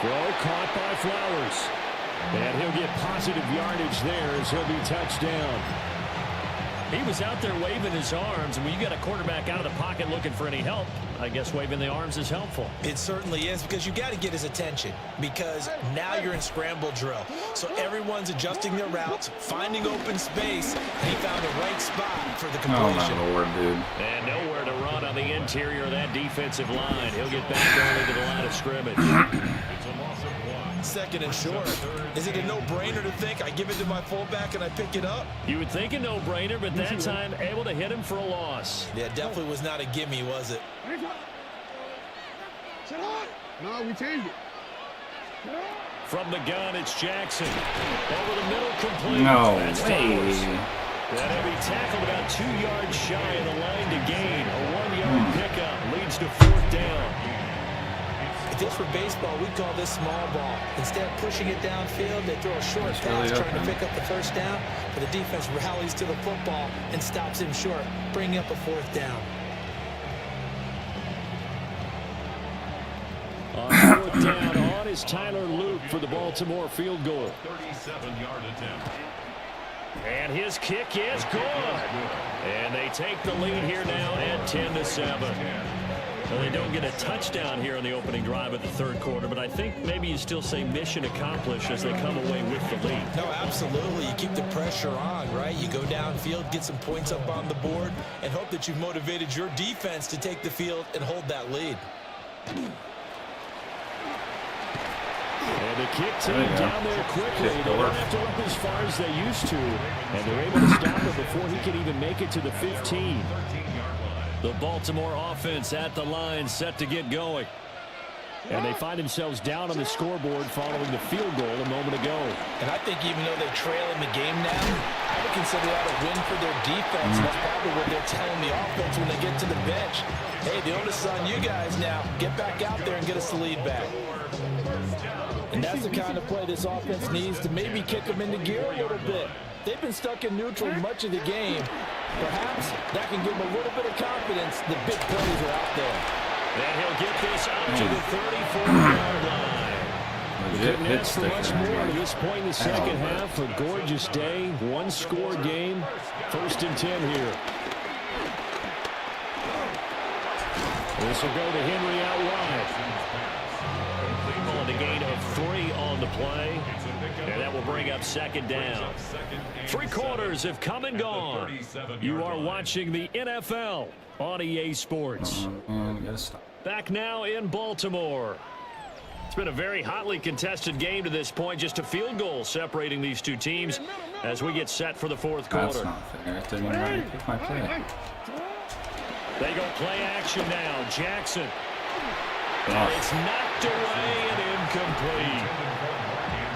F: Throw caught by Flowers. And he'll get positive yardage there as he'll be touched down. He was out there waving his arms, and when you got a quarterback out of the pocket looking for any help, I guess waving the arms is helpful.
H: It certainly is, because you got to get his attention, because now you're in scramble drill. So everyone's adjusting their routes, finding open space, and he found the right spot for the completion.
A: Oh, my Lord, dude.
F: And nowhere to run on the interior of that defensive line. He'll get back early to the line of scrimmage.
G: It's a loss of 1.
H: Second and short. Is it a no-brainer to think I give it to my fullback and I pick it up?
F: You would think a no-brainer, but that time able to hit him for a loss.
H: Yeah, definitely was not a gimme, was it?
K: No, we changed it.
F: From the gun, it's Jackson. Over the middle, complete.
A: No
F: That's
A: way.
F: Flowers. That heavy tackle about 2 yards shy of the line to gain. A 1-yard pickup leads to fourth down.
H: If this were baseball, we'd call this small ball. Instead of pushing it downfield, they throw a short pass trying to pick up the first down, but the defense rallies to the football and stops him short, bringing up a fourth down.
F: On fourth down, on is Tyler Luke for the Baltimore field goal.
G: 37-yard attempt.
F: And his kick is good. And they take the lead here now at 10-7. Well, they don't get a touchdown here on the opening drive of the third quarter, but I think maybe you still say mission accomplished as they come away with the lead.
H: No, absolutely. You keep the pressure on, right? You go downfield, get some points up on the board, and hope that you've motivated your defense to take the field and hold that lead.
F: And the kick team down there quickly. They don't have to run as far as they used to, and they're able to stop him before he can even make it to the 15. The Baltimore offense at the line, set to get going. And they find themselves down on the scoreboard following the field goal a moment ago.
H: And I think even though they're trailing the game now, I would consider that a win for their defense. That's probably what they're telling the offense when they get to the bench. Hey, the onus is on you guys now. Get back out there and get us the lead back. And that's the kind of play this offense needs to maybe kick them into gear a little bit. They've been stuck in neutral much of the game. Perhaps that can give them a little bit of confidence. The big plays are out there.
F: And he'll get this up to the 34-yard line. Couldn't ask for much more at this point in the second half. A gorgeous day, one-score game. First and 10 here. This will go to Henry out wide. And a gain of 3 on on the play. And that will bring up second down. 3 quarters have come and gone. You are watching the NFL on EA Sports. Back now in Baltimore. It's been a very hotly contested game to this point. Just a field goal separating these two teams as we get set for the fourth quarter.
A: That's not fair. It didn't even let me pick my play.
F: They go play action now. Jackson. And it's knocked away and incomplete.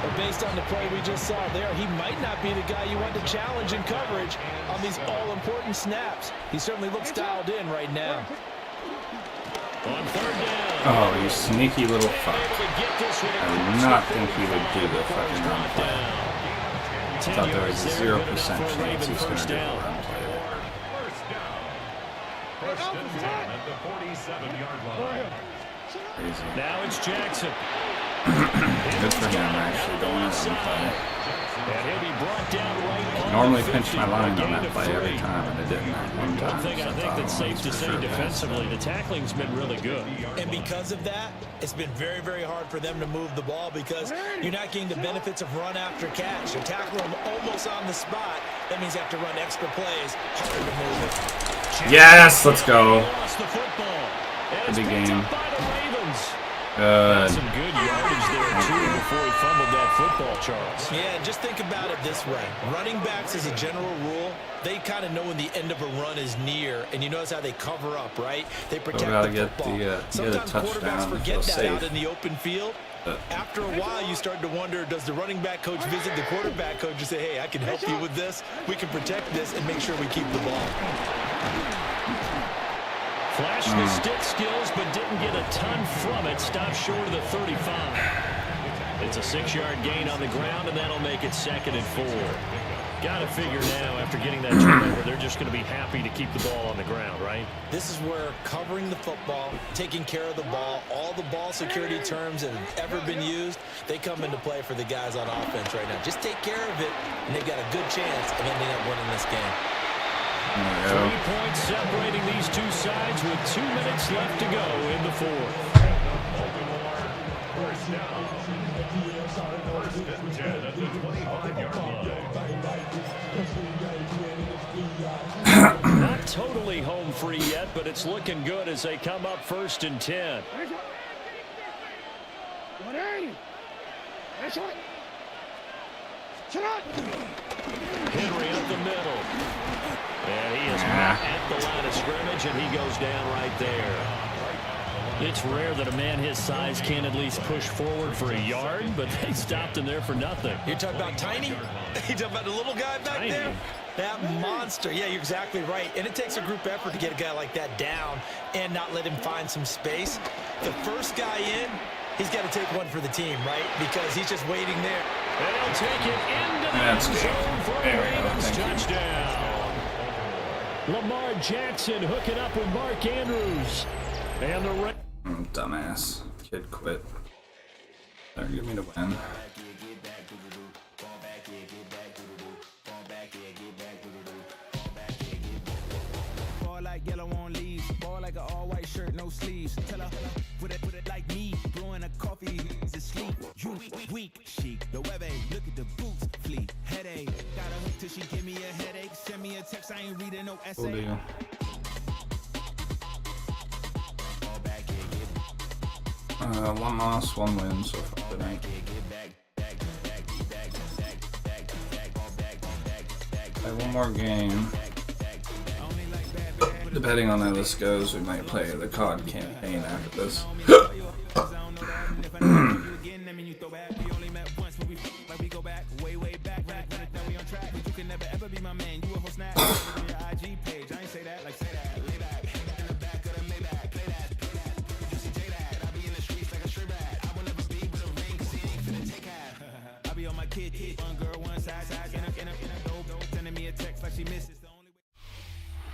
H: But based on the play we just saw there, he might not be the guy you want to challenge in coverage on these all-important snaps. He certainly looks dialed in right now.
F: On third down.
A: Oh, you sneaky little fuck. I did not think he would do the fucking run play. I thought there was a 0% chance he was going to do the run play there.
G: First and 10 at the 47-yard line.
A: Crazy.
F: Now it's Jackson.
A: Good for him, actually, going on the play.
F: And he'll be brought down right
A: I normally pinch my line on that play every time, and it didn't that one time.
F: One thing I think that's safe to say defensively, the tackling's been really good.
H: And because of that, it's been very, very hard for them to move the ball because you're not getting the benefits of run after catch. You tackle them almost on the spot. That means you have to run extra plays, harder to move it.
A: Yes, let's go.
F: Lost the football.
A: Good game.
F: Some good yardage there, too, before he fumbled that football, Charles.
H: Yeah, just think about it this way. Running backs, as a general rule, they kind of know when the end of a run is near, and you notice how they cover up, right? They protect the football. Sometimes quarterbacks forget that out in the open field. After a while, you start to wonder, does the running back coach visit the quarterback coach and say, hey, I can help you with this. We can protect this and make sure we keep the ball.
F: Flashed the stick skills, but didn't get a ton from it. Stopped short of the 35. It's a 6-yard gain on the ground, and that'll make it 2nd and 4. Got to figure now, after getting that turnover, they're just going to be happy to keep the ball on the ground, right?
H: This is where covering the football, taking care of the ball, all the ball security terms that have ever been used, they come into play for the guys on offense right now. Just take care of it, and they've got a good chance of ending up winning this game.
F: 3 points separating these two sides with 2 minutes left to go in the fourth.
G: First down. First and 10 at the 25-yard line.
F: Not totally home free yet, but it's looking good as they come up 1st and 10. Henry up the middle. And he is met at the line of scrimmage, and he goes down right there. It's rare that a man his size can at least push forward for a yard, but they stopped him there for nothing.
H: You're talking about Tiny? You talking about the little guy back there? That monster. Yeah, you're exactly right. And it takes a group effort to get a guy like that down and not let him find some space. The first guy in, he's got to take one for the team, right? Because he's just waiting there.
F: And he'll take it into the end zone for a Ravens touchdown. Lamar Jackson hooking up with Mark Andrews. And the
A: dumbass. Kid quit. They're giving me the win.
L: Ball like yellow on leaves. Ball like an all-white shirt, no sleeves. Tell her, put it like me. Blowing a coffee, he's asleep. You weak, chic. The web look at the boots, fleet. Headache. Got a hook till she give me a headache. Send me a text, I ain't reading no essay.
A: One loss, 1 win so far tonight. Play one more game. Depending on how this goes, we might play the COD campaign after this.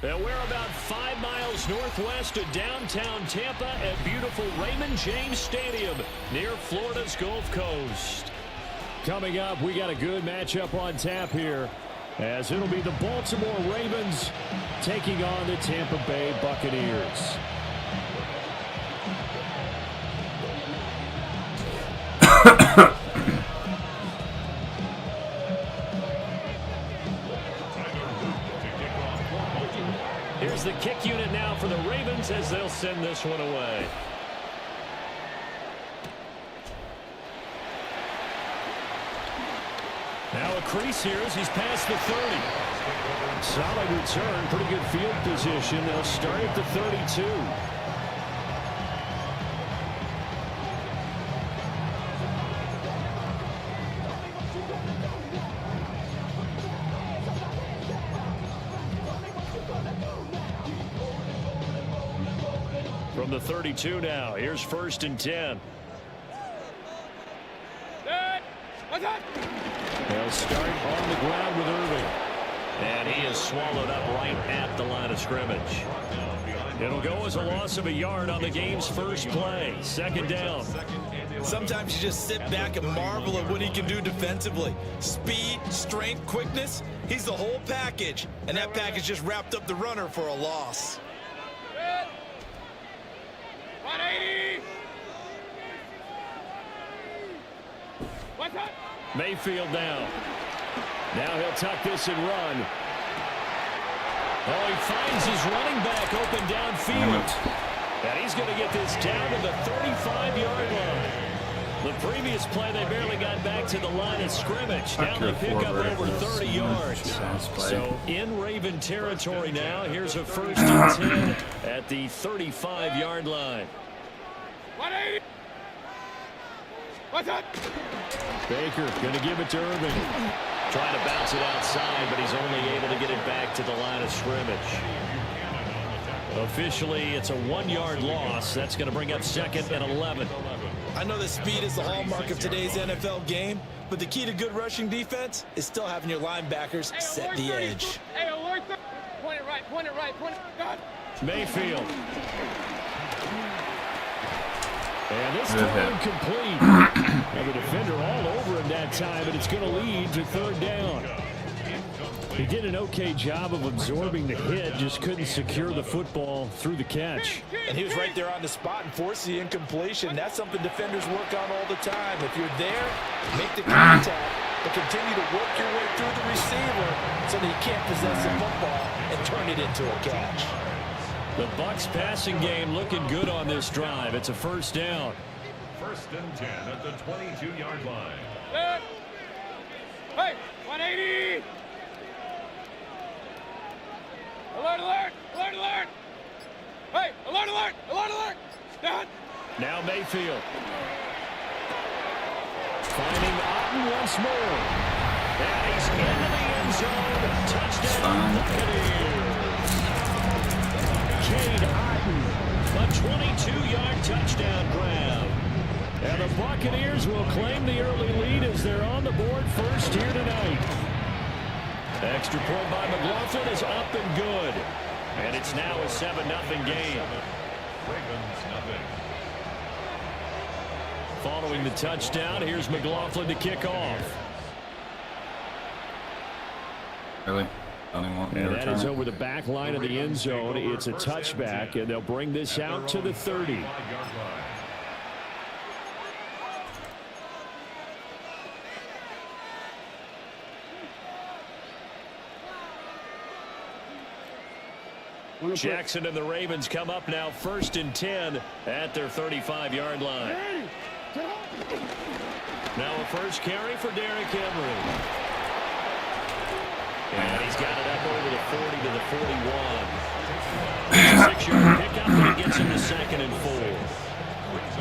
F: And we're about 5 miles northwest of downtown Tampa at beautiful Raymond James Stadium near Florida's Gulf Coast. Coming up, we got a good matchup on tap here, as it'll be the Baltimore Ravens taking on the Tampa Bay Buccaneers. Ravens as they'll send this one away. Now a crease here as he's past the 30. Solid return, pretty good field position. They'll start at the 32. From the 32 now, here's 1st and 10. They'll start on the ground with Irving. And he is swallowed up right at the line of scrimmage. It'll go as a loss of a yard on the game's first play. 2nd down.
J: Sometimes you just sit back and marvel at what he can do defensively. Speed, strength, quickness. He's the whole package. And that package just wrapped up the runner for a loss.
K: 180. What's up?
F: Mayfield now. Now he'll tuck this and run. Oh, he finds his running back open downfield. And he's going to get this down to the 35-yard line. The previous play, they barely got back to the line of scrimmage. Now they pick up over 30 yards. So in Raven territory now. Here's a 1st and 10 at the 35-yard line.
K: 180. What's up?
F: Baker going to give it to Irving. Trying to bounce it outside, but he's only able to get it back to the line of scrimmage. Officially, it's a 1-yard loss. That's going to bring up 2nd and 11.
J: I know that speed is the hallmark of today's NFL game, but the key to good rushing defense is still having your linebackers set the edge.
K: Hey, alert! Point it right, point it right, point it. God.
F: Mayfield. And this throw incomplete. And the defender all over him that time, and it's going to lead to 3rd down. He did an okay job of absorbing the hit, just couldn't secure the football through the catch.
H: And he was right there on the spot and forced the incompletion. That's something defenders work on all the time. If you're there, make the contact, but continue to work your way through the receiver so that he can't possess the football and turn it into a catch.
F: The Bucs passing game looking good on this drive. It's a 1st down.
G: 1st and 10 at the 22-yard line.
K: Hey, 180. Alert, alert, alert, alert. Hey, alert, alert, alert, alert. Dad.
F: Now Mayfield. Finding Otten once more. And he's into the end zone. Touchdown Buccaneers. Cade Otten, a 22-yard touchdown grab. And the Buccaneers will claim the early lead as they're on the board first here tonight. Extra point by McLaughlin is up and good. And it's now a 7-0 game.
G: Ravens nothing.
F: Following the touchdown, here's McLaughlin to kick off.
A: Really?
F: And that is over the back line of the end zone. It's a touchback, and they'll bring this out to the 30. Jackson and the Ravens come up now 1st and 10 at their 35-yard line. Now a first carry for Derrick Henry. And he's got it up over the 40 to the 41. 6-yard pickup, and he gets him to 2nd and 4.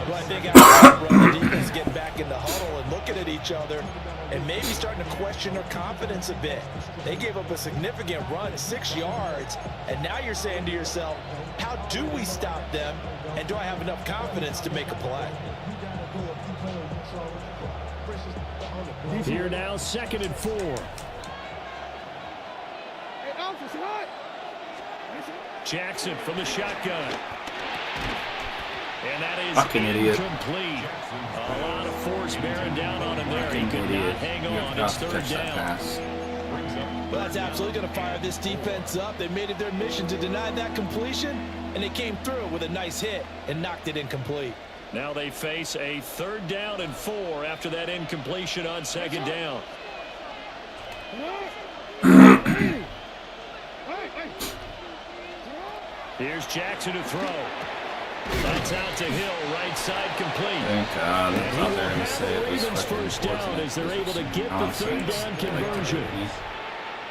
H: Well, I think after the defense getting back in the huddle and looking at each other and maybe starting to question their confidence a bit. They gave up a significant run, 6 yards, and now you're saying to yourself, how do we stop them, and do I have enough confidence to make a play?
F: Here now, 2nd and 4. Jackson from the shotgun. And that is incomplete. A lot of force bearing down on him there. He could not hang on. It's 3rd down.
H: Well, that's absolutely going to fire this defense up. They made it their mission to deny that completion, and they came through with a nice hit and knocked it incomplete.
F: Now they face a 3rd down and 4 after that incompletion on 2nd down. Here's Jackson to throw. That's out to Hill, right side complete.
A: Thank God. I thought they were going to say it was
F: Ravens
A: fucking
F: first down
A: fortunate.
F: as they're able to get the third down conversion.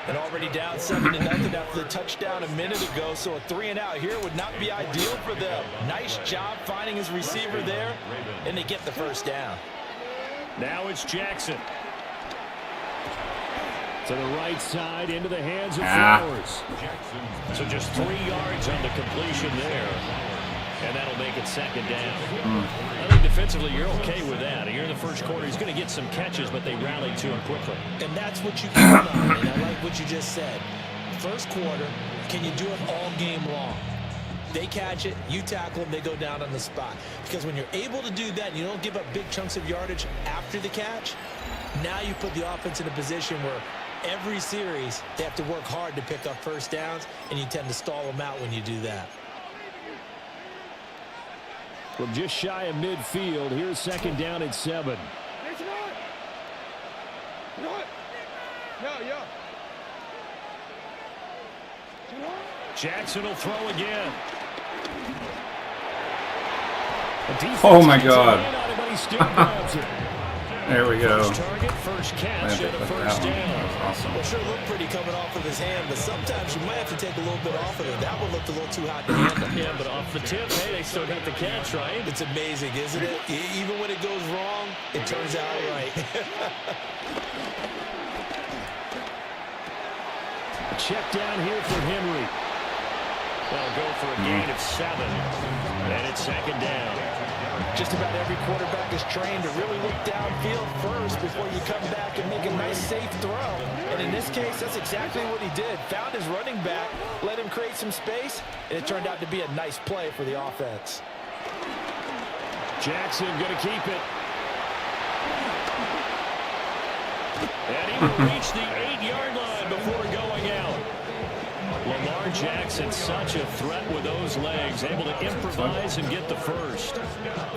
H: And already down 7-0 after the touchdown a minute ago, so a 3-and-out here would not be ideal for them. Nice job finding his receiver there, and they get the first down.
F: Now it's Jackson. To the right side, into the hands of Flowers. So just 3 yards on the completion there. And that'll make it second down. I think defensively you're okay with that. You're in the first quarter. He's going to get some catches, but they rallied to him quickly.
H: And that's what you count on, and I like what you just said. First quarter, can you do it all game long? They catch it, you tackle them, they go down on the spot. Because when you're able to do that and you don't give up big chunks of yardage after the catch, now you put the offense in a position where every series they have to work hard to pick up first downs, and you tend to stall them out when you do that.
F: From just shy of midfield, here's second down at 7. Jackson will throw again.
A: Oh my God. There we go.
F: First target, first catch, and a first down.
A: That was awesome.
H: Well, sure looked pretty coming off of his hand, but sometimes you might have to take a little bit off of it. That one looked a little too hot to handle.
F: Yeah, but off the tip, hey, they still got the catch, right?
H: It's amazing, isn't it? Even when it goes wrong, it turns out right.
F: A check down here for Henry. They'll go for a gain of 7. And it's second down.
H: Just about every quarterback is trained to really look downfield first before you come back and make a nice, safe throw. And in this case, that's exactly what he did. Found his running back, let him create some space, and it turned out to be a nice play for the offense.
F: Jackson going to keep it. And he will reach the 8-yard line before going out. Lamar Jackson, such a threat with those legs, able to improvise and get the first.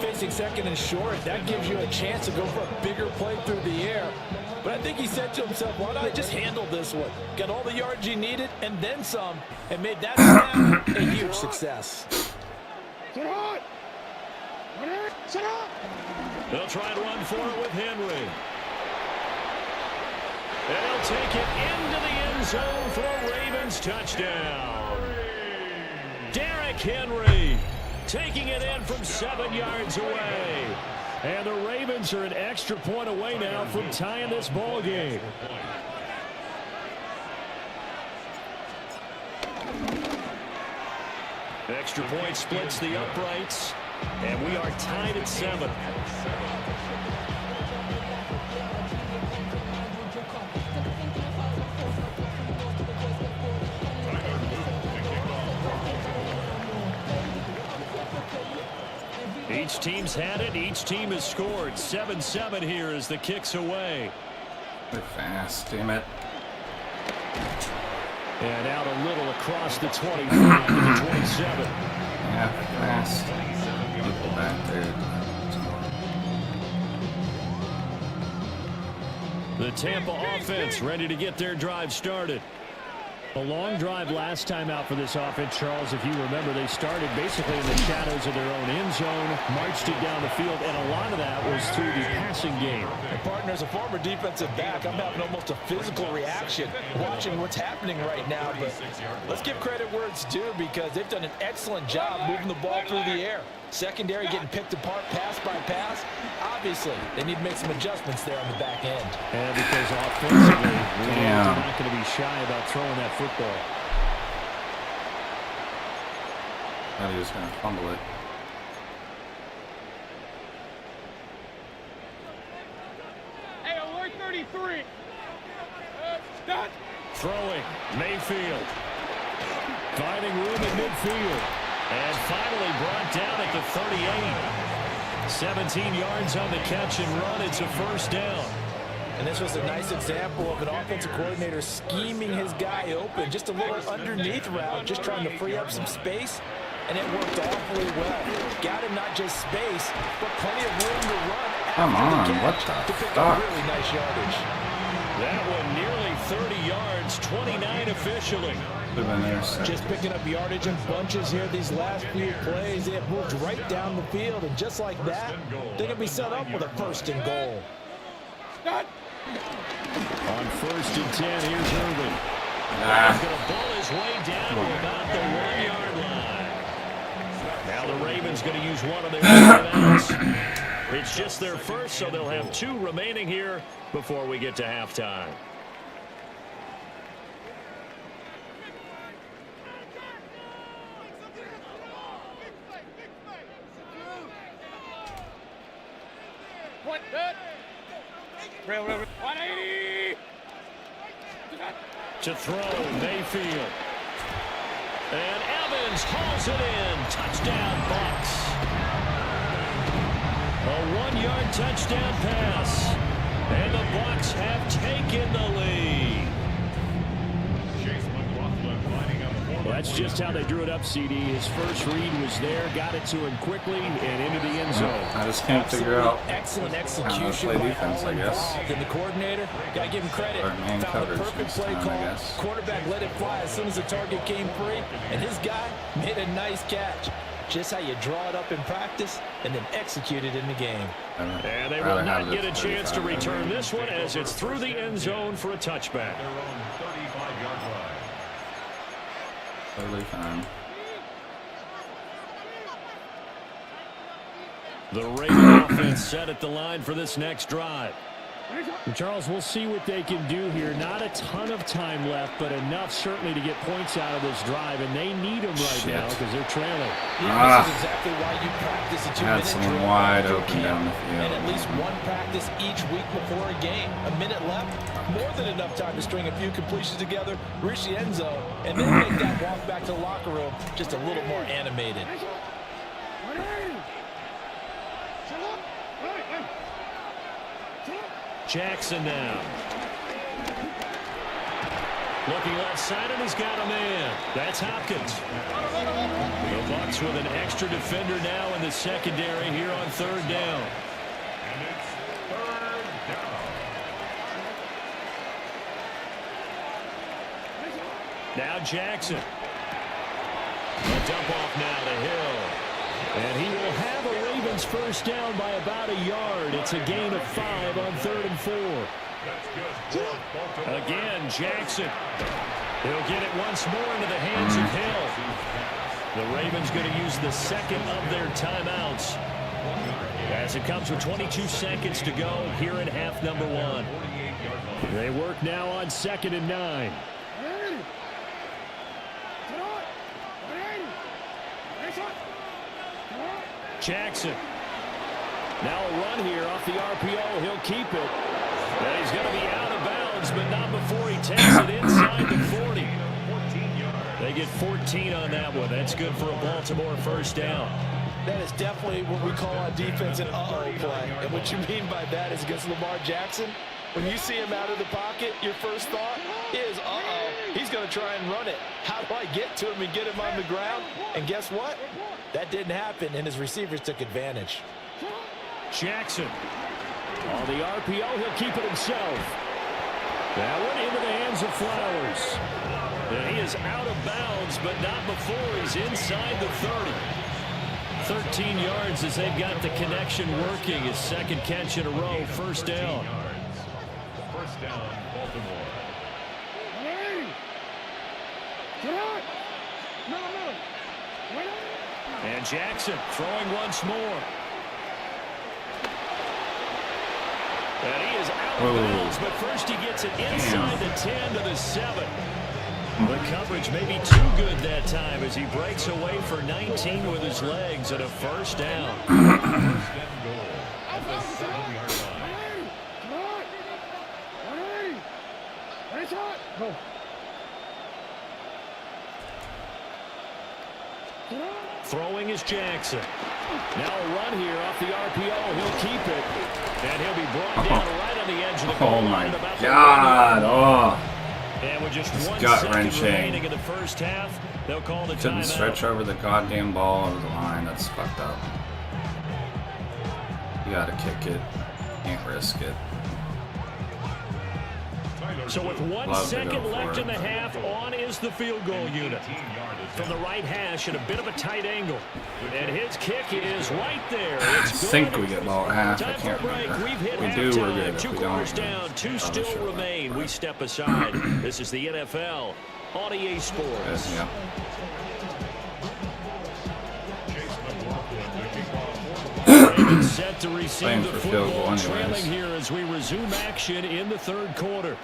H: Facing second and short, that gives you a chance to go for a bigger play through the air. But I think he said to himself, why not I just handle this one? Got all the yards he needed and then some, and made that snap a huge success.
K: Sit on! Sit up!
F: They'll try and run for it with Henry. They'll take it into the end zone for a Ravens touchdown. Derrick Henry taking it in from 7 yards away. And the Ravens are an extra point away now from tying this ball game. Extra point splits the uprights, and we are tied at 7. Each team's had it. Each team has scored. 7-7 here as the kick's away.
A: They're fast, damn it.
F: And out a little across the 25 to the 27.
A: Yeah, fast. People back there.
F: The Tampa offense ready to get their drive started. A long drive last time out for this offense, Charles. If you remember, they started basically in the shadows of their own end zone, marched it down the field, and a lot of that was through the passing game.
H: And partner, as a former defensive back, I'm having almost a physical reaction watching what's happening right now. But let's give credit where it's due, because they've done an excellent job moving the ball through the air. Secondary getting picked apart pass by pass. Obviously, they need to make some adjustments there on the back end.
F: And because offensively, they're not going to be shy about throwing that football.
A: I thought he was going to fumble it.
K: Hey, alert 33. Done.
F: Throwing, Mayfield. Finding room in midfield. And finally brought down at the 38. 17 yards on the catch and run. It's a first down.
H: And this was a nice example of an offensive coordinator scheming his guy open. Just a little underneath route, just trying to free up some space. And it worked awfully well. Got him not just space, but plenty of room to run.
A: Come on, what the
H: to pick
A: fuck?
H: up really nice yardage.
F: That one nearly 30 yards It's 29 officially.
H: Just picking up yardage in bunches here these last few plays. They have moved right down the field, and just like that, they're going to be set up with a 1st and goal.
F: On 1st and 10, here's Irvin. He's going to pull his way down to about the 1-yard line. Now the Ravens going to use one of their timeouts. It's just their first, so they'll have 2 remaining here before we get to halftime. To throw, Mayfield. And Evans hauls it in. Touchdown, Bucs. A 1-yard touchdown pass. And the Bucs have taken the lead. Well, that's just how they drew it up, CD. His first read was there, got it to him quickly, and into the end zone.
A: I just can't figure out
H: excellent
A: how to
H: execution
A: play
H: by
A: defense,
H: all
A: I guess.
H: involved. And the coordinator, gotta give him credit.
A: Or man
H: Found the
A: coverage
H: perfect
A: this
H: play
A: time, I
H: call.
A: guess.
H: Quarterback let it fly as soon as the target came free, and his guy made a nice catch. Just how you draw it up in practice and then execute it in the game.
F: And they will not get a chance to return this one as it's through the end zone for a touchback.
A: Totally fine.
F: The Raven offense set at the line for this next drive.
I: Charles, we'll see what they can do here. Not a ton of time left, but enough certainly to get points out of this drive, and they need them right now because they're trailing.
H: Yeah, this is exactly why you practice a 2-minute
A: Had someone
H: drill
A: wide
H: after
A: open
H: camp,
A: down the field.
H: and at least one practice each week before a game. A minute left, more than enough time to string a few completions together, reach the end zone, and then make that walk back to the locker room just a little more animated.
F: Jackson now. Looking left side, and he's got a man. That's Hopkins. The Bucs with an extra defender now in the secondary here on 3rd down.
G: And it's 3rd down.
F: Now Jackson. A dump off now to Hill. And he will have a Ravens 1st down by about a yard. It's a gain of 5 on 3rd and 4. Again, Jackson. He'll get it once more into the hands of Hill. The Ravens going to use the 2nd of their timeouts as it comes with 22 seconds to go here in half number 1.
I: They work now on 2nd and 9.
F: Jackson. Now a run here off the RPO. He'll keep it. And he's going to be out of bounds, but not before he takes it inside the 40. They get 14 on that one. That's good for a Baltimore 1st down.
H: That is definitely what we call on defense an uh-oh play. And what you mean by that is against Lamar Jackson, when you see him out of the pocket, your first thought is, uh-oh, he's going to try and run it. How do I get to him and get him on the ground? And guess what? That didn't happen, and his receivers took advantage.
F: Jackson.
I: On the RPO, he'll keep it himself. That one into the hands of Flowers.
F: And he is out of bounds, but not before he's inside the 30. 13 yards as they've got the connection working. His 2nd catch in a row, 1st down.
G: 1st down, Baltimore.
F: And Jackson throwing once more. And he is out of bounds, but first he gets it inside the 10 to the 7. The coverage may be too good that time as he breaks away for 19 with his legs and a 1st down.
G: 1st and goal at the 7-yard line.
F: Throwing is Jackson. Now a run here off the RPO. He'll keep it. And he'll be brought down right on the edge of the goal line.
A: Oh, my God. Oh.
F: And with just 1
A: gut
F: second
A: wrenching.
F: remaining in the 1st half, they'll call the
A: Couldn't
F: timeout.
A: stretch over the goddamn ball over the line. That's fucked up. You gotta kick it. Can't risk it.
G: Timeout.
F: So with 1 second left in the half, on is the field goal unit. From the right hash at a bit of a tight angle. And his kick is right there.
A: I
F: It's
A: think
F: good.
A: we get ball at half. I
F: Time
A: can't
F: for a break.
A: remember.
F: We've hit
A: If we do, we're good.
F: halftime.
A: If
F: 2
A: we
F: quarters
A: don't,
F: down, 2
A: I'll
F: still
A: show
F: remain. We step aside. This is the NFL on EA Sports.
A: Yeah.
F: Ravens set to receive
A: Playing
F: the
A: for field goal
F: football, trailing
A: anyways.
F: here as we resume action in the third quarter.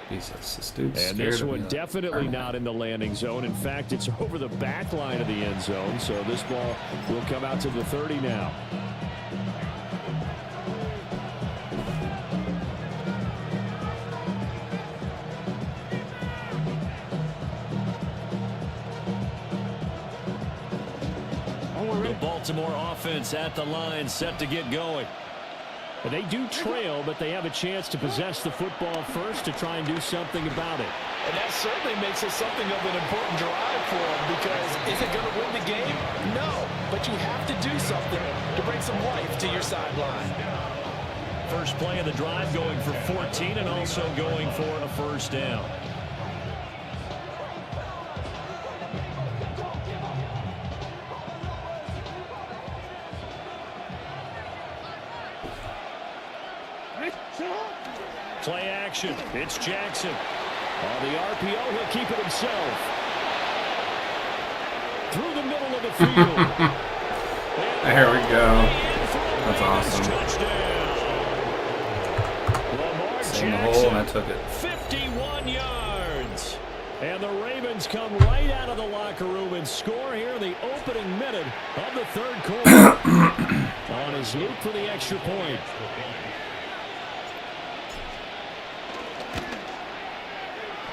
A: Jesus, this dude's
F: And
A: scared
F: this
A: of
F: one
A: me.
F: definitely not in the landing zone. In fact, it's over the back line of the end zone. So this ball will come out to the 30 now. The Baltimore offense at the line, set to get going. But they do trail, but they have a chance to possess the football first to try and do something about it.
H: And that certainly makes it something of an important drive for them, because is it going to win the game? No, but you have to do something to bring some life to your sideline.
F: First play of the drive going for 14 and also going for a first down. Play action. It's Jackson. On the RPO, he'll keep it himself. Through the middle of the field.
A: There we go. That's awesome. In the hole, and I took it.
F: 51 yards. And the Ravens come right out of the locker room and score here in the opening minute of the third quarter. On his loop for the extra point.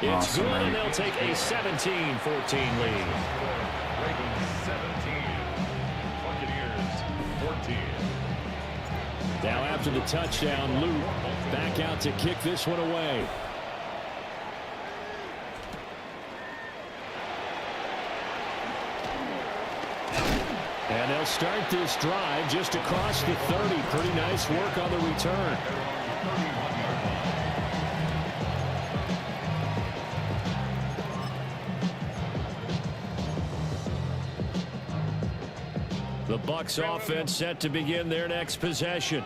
F: It's
A: Awesome,
F: good, and
A: man.
F: they'll take a 17-14 lead.
G: Ravens 17, Buccaneers 14.
F: Now after the touchdown, Luke back out to kick this one away. And they'll start this drive just across the 30. Pretty nice work on the return. The Bucs offense set to begin their next possession.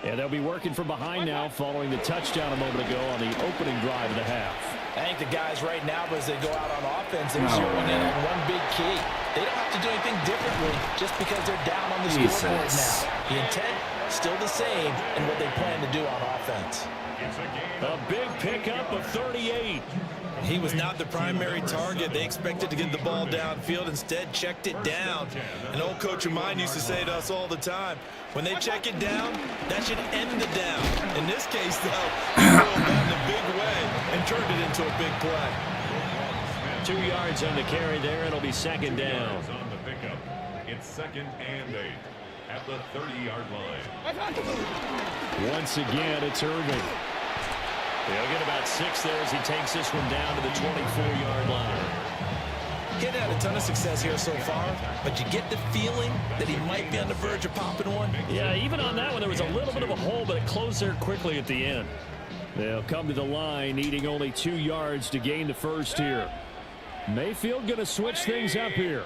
F: And they'll be working from behind now following the touchdown a moment ago on the opening drive of the half.
H: I think the guys right now, as they go out on offense, they're zeroing in on one big key. They don't have to do anything differently just because they're down on the scoreboard now. The intent, still the same in what they plan to do on offense.
F: A big pickup of 38.
J: He was not the primary target. They expected to get the ball downfield. Instead, checked it down. An old coach of mine used to say to us all the time, when they check it down, that should end the down. In this case, though, he rolled that in a big way and turned it into a big play.
F: 2 yards on the carry there. It'll be second down.
G: On the pickup, it's 2nd and 8 at the 30-yard line.
F: Once again, it's Irving. He'll get about 6 there as he takes this one down to the 24-yard line.
H: He hadn't had a ton of success here so far, but you get the feeling that he might be on the verge of popping one.
F: Yeah, even on that one, there was a little bit of a hole, but it closed there quickly at the end. They'll come to the line, needing only 2 yards to gain the first here. Mayfield going to switch things up here.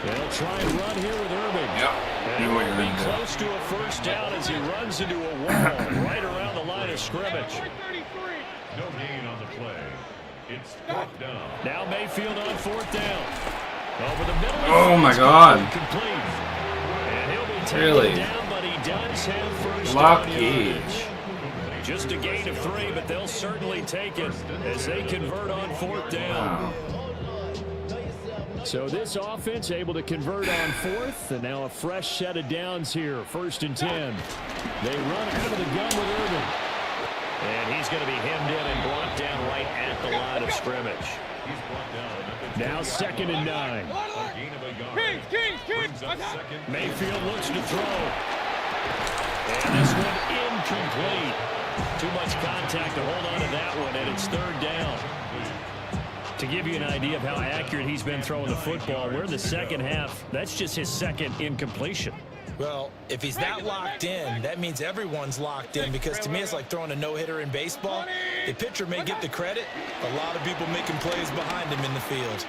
F: They'll try and run here with Irving.
A: Yep.
F: And he will be close to a first down as he runs into a wall right around the line of scrimmage.
G: No gain on the play. It's 4th down.
F: Now Mayfield on 4th down. Over the middle.
A: Oh my God.
F: Complete. And he'll be taken
A: Really?
F: down, but he does have first
A: Lucky.
F: down yardage. Just a gain of 3, but they'll certainly take it as they convert on 4th down.
A: Wow.
F: So this offense able to convert on 4th, and now a fresh set of downs here. 1st and 10. They run out of the gun with Irving. And he's going to be hemmed in and brought down right at the line of scrimmage. Now 2nd and 9. Mayfield looks to throw. And this one incomplete. Too much contact to hold on to that one, and it's 3rd down. To give you an idea of how accurate he's been throwing the football, we're in the second half. That's just his 2nd incompletion.
H: Well, if he's not locked in, that means everyone's locked in, because to me it's like throwing a no-hitter in baseball. The pitcher may get the credit, a lot of people making plays behind him in the field.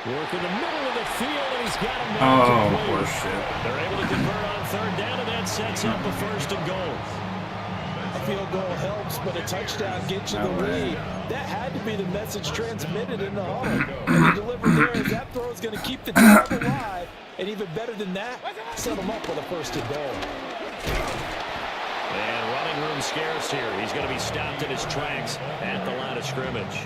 I: Work in the middle of the field, and he's got him.
A: Oh, poor shit.
I: They're able to convert on third down, and that sets up a first and goal.
H: A field goal helps, but a touchdown gets you the lead. That had to be the message transmitted in the huddle. And the delivery there is that throw is going to keep the drive alive. And even better than that, set him up with a first and goal.
I: And running room scarce here. He's going to be stopped in his tracks at the line of scrimmage.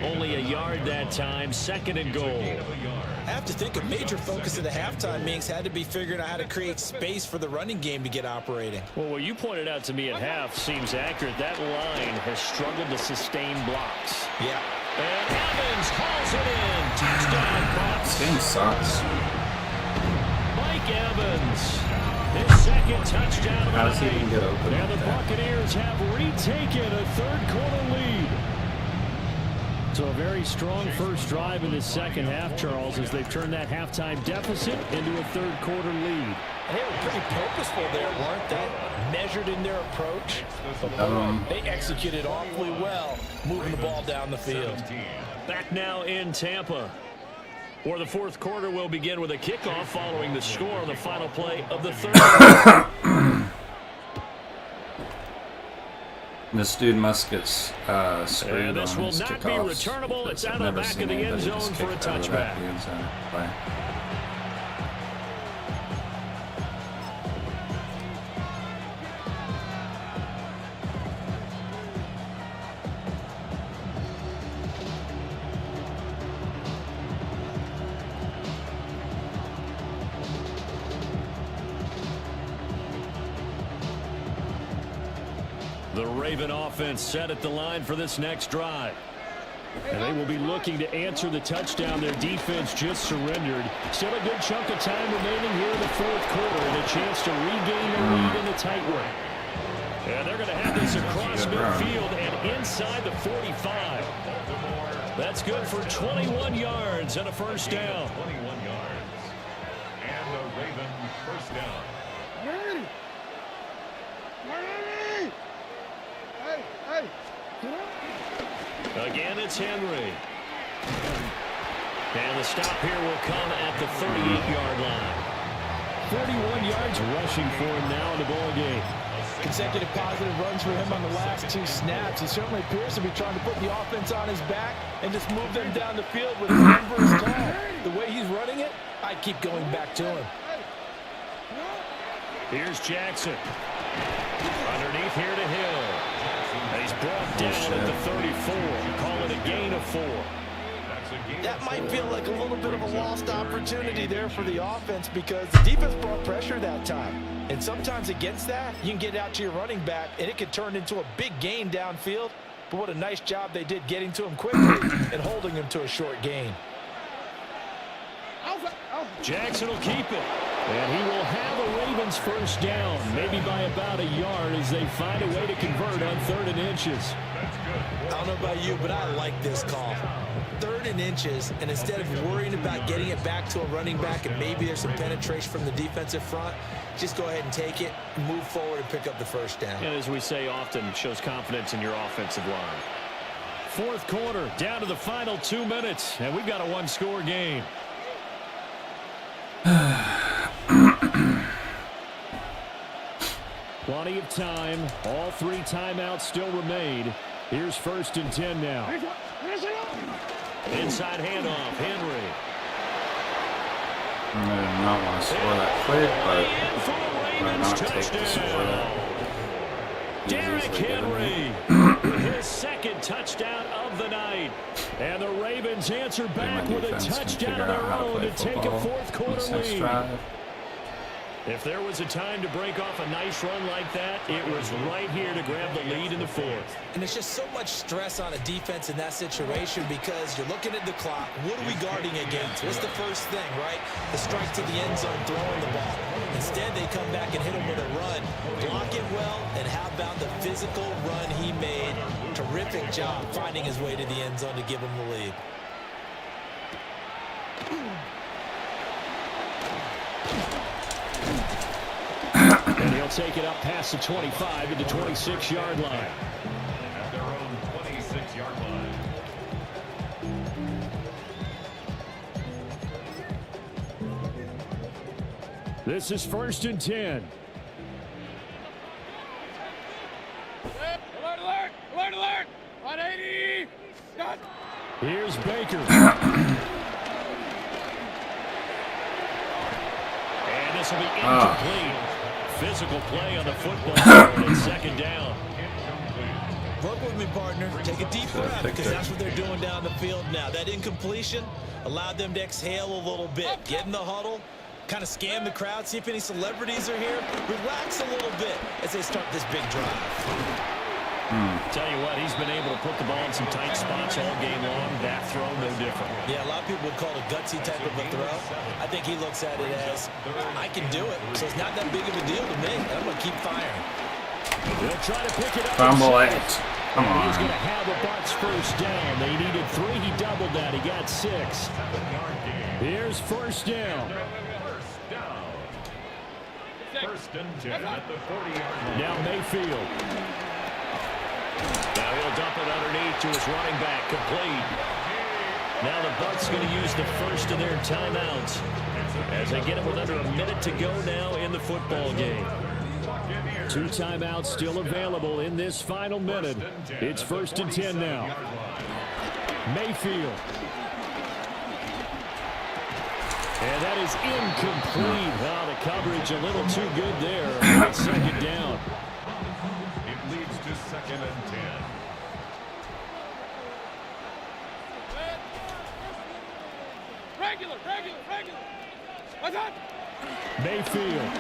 I: Only a yard that time, second and goal.
H: I have to think a major focus of the halftime meetings had to be figuring out how to create space for the running game to get operating.
I: Well, what you pointed out to me at half seems accurate. That line has struggled to sustain blocks.
H: Yeah.
I: And Evans hauls it in. Touchdown, Bucks.
A: This game sucks.
I: Mike Evans, his second touchdown of the
A: How does he
I: night.
A: even get open
I: And the
A: like that?
I: Buccaneers have retaken a third-quarter lead. So a very strong first drive in the second half, Charles, as they've turned that halftime deficit into a third-quarter lead.
H: And they were pretty purposeful there, weren't they? Measured in their approach. They executed awfully well, moving the ball down the field.
I: Back now in Tampa, where the fourth quarter will begin with a kickoff following the score on the final play of the third.
A: This dude must get screwed
I: And this
A: on
I: will
A: his
I: not be
A: kickoffs.
I: returnable. It's
A: I've
I: out of the
A: never
I: back
A: seen
I: of the end
A: anybody
I: zone
A: just
I: for a
A: kick out of the
I: touchback.
A: back of the end zone. Play.
I: The Raven offense set at the line for this next drive. And they will be looking to answer the touchdown their defense just surrendered. Still a good chunk of time remaining here in the fourth quarter, and a chance to regain the lead in the tight one. And they're going to have this across midfield and inside the 45. That's good for 21 yards and a first down.
G: 21 yards. And the Raven first down.
K: Ready? Ready? Hey, hey.
I: Again, it's Henry. And the stop here will come at the 38-yard line. 41 yards rushing for him now in the ball game.
H: Consecutive positive runs for him on the last two snaps. He certainly appears to be trying to put the offense on his back and just move them down the field with his numbers call. The way he's running it, I keep going back to him.
I: Here's Jackson. Underneath here to Hill. And he's brought down at the 34. Call it a gain of 4.
H: That might feel like a little bit of a lost opportunity there for the offense, because the defense brought pressure that time. And sometimes against that, you can get out to your running back, and it could turn into a big gain downfield. But what a nice job they did getting to him quickly and holding him to a short gain.
I: Jackson will keep it. And he will have a Ravens first down, maybe by about a yard, as they find a way to convert on 3rd and inches.
H: I don't know about you, but I like this call. 3rd and inches, and instead of worrying about getting it back to a running back and maybe there's some penetration from the defensive front, just go ahead and take it, move forward, and pick up the first down.
I: And as we say often, shows confidence in your offensive line. Fourth quarter, down to the final 2 minutes, and we've got a one-score game. Plenty of time. All 3 timeouts still remain. Here's 1st and 10 now. Inside handoff, Henry.
A: I did not want to score that quick, but not take the score that
I: Derrick Henry with his second touchdown of the night. And the Ravens answer back with a touchdown of their own to take a fourth quarter lead. If there was a time to break off a nice run like that, it was right here to grab the lead in the fourth.
H: And it's just so much stress on a defense in that situation, because you're looking at the clock. What are we guarding against? What's the first thing, right? The strike to the end zone, throwing the ball. Instead, they come back and hit him with a run. Block it well, and how about the physical run he made? Terrific job finding his way to the end zone to give him the lead.
I: They'll take it up past the 25 to the 26-yard line.
G: At their own 26-yard line.
I: This is 1st and 10.
K: Alert, alert! Alert, alert! 180! Done!
I: Here's Baker. And this will be incomplete. Physical play on the football field and 2nd down.
H: Work with me, partner. Take a deep breath because that's what they're doing down the field now. That incompletion allowed them to exhale a little bit. Get in the huddle, kind of scan the crowd, see if any celebrities are here. Relax a little bit as they start this big drive.
I: Tell you what, he's been able to put the ball in some tight spots all game long. That throw, no different.
H: Yeah, a lot of people would call it a gutsy type of a throw. I think he looks at it as, I can do it, so it's not that big of a deal to me. I'm going to keep firing.
I: They'll try to pick it up.
A: Fumble it. Come on.
I: He's going to have a Bucs 1st down. They needed 3. He doubled that. He got 6. Here's 1st down.
G: First and 10 at the 40-yard line.
I: Now Mayfield. Now he'll dump it underneath to his running back, complete. Now the Bucs going to use the first of their timeouts as they get it with under a minute to go now in the football game. 2 timeouts still available in this final minute. It's 1st and 10 now. Mayfield. And that is incomplete. Wow, the coverage a little too good there. It's 2nd down.
G: It leads to 2nd and 10.
K: Regular! What's up?
I: Mayfield.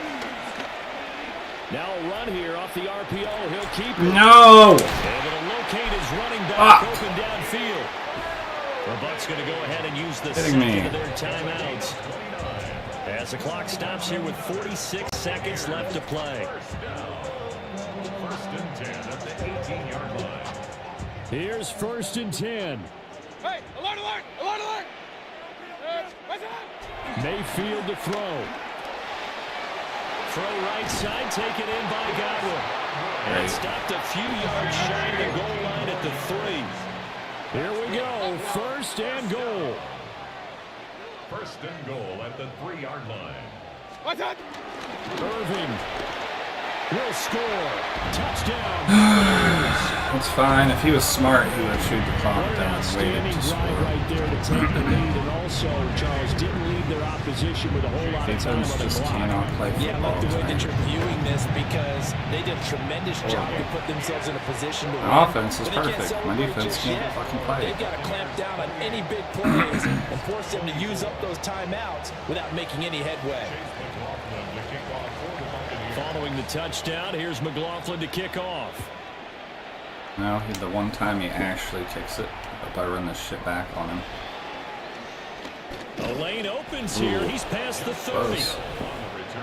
I: Now a run here off the RPO. He'll keep it.
A: No!
I: And it'll locate his running back open downfield. The Bucs going to go ahead and use the second of their timeouts as the clock stops here with 46 seconds left to play.
G: 1st and 10 at the 18-yard line.
I: Here's 1st and 10.
K: Hey, alert, alert! Alert, alert! What's up?
I: Mayfield to throw. Throw right side, taken in by Godwin. And stopped a few yards shy of the goal line at the 3. Here we go, 1st and goal.
G: 1st and goal at the 3-yard line.
K: What's up?
I: Irving will score. Touchdown.
A: It's fine. If he was smart, he would shoot the clock down and waited
I: Outstanding
A: to score.
I: drive right there to take the lead, and also Charles didn't leave their opposition with a whole lot of time on the
A: just
I: clock.
A: cannot play football.
H: Yeah, I like the way that
A: tonight.
H: you're viewing this because they did a tremendous job to put themselves in a position to win.
A: My offense is
H: But they can't
A: perfect. My
H: celebrate
A: defense
H: just
A: can't
H: yet.
A: fucking play.
H: They've got to clamp down on any big plays and force them to use up those timeouts without making any headway.
I: Following the touchdown, here's McLaughlin to kick off.
A: No, the one time he actually kicks it. I hope I run this shit back on him.
I: The lane opens here.
A: Ooh.
I: He's past the 30.
A: Close.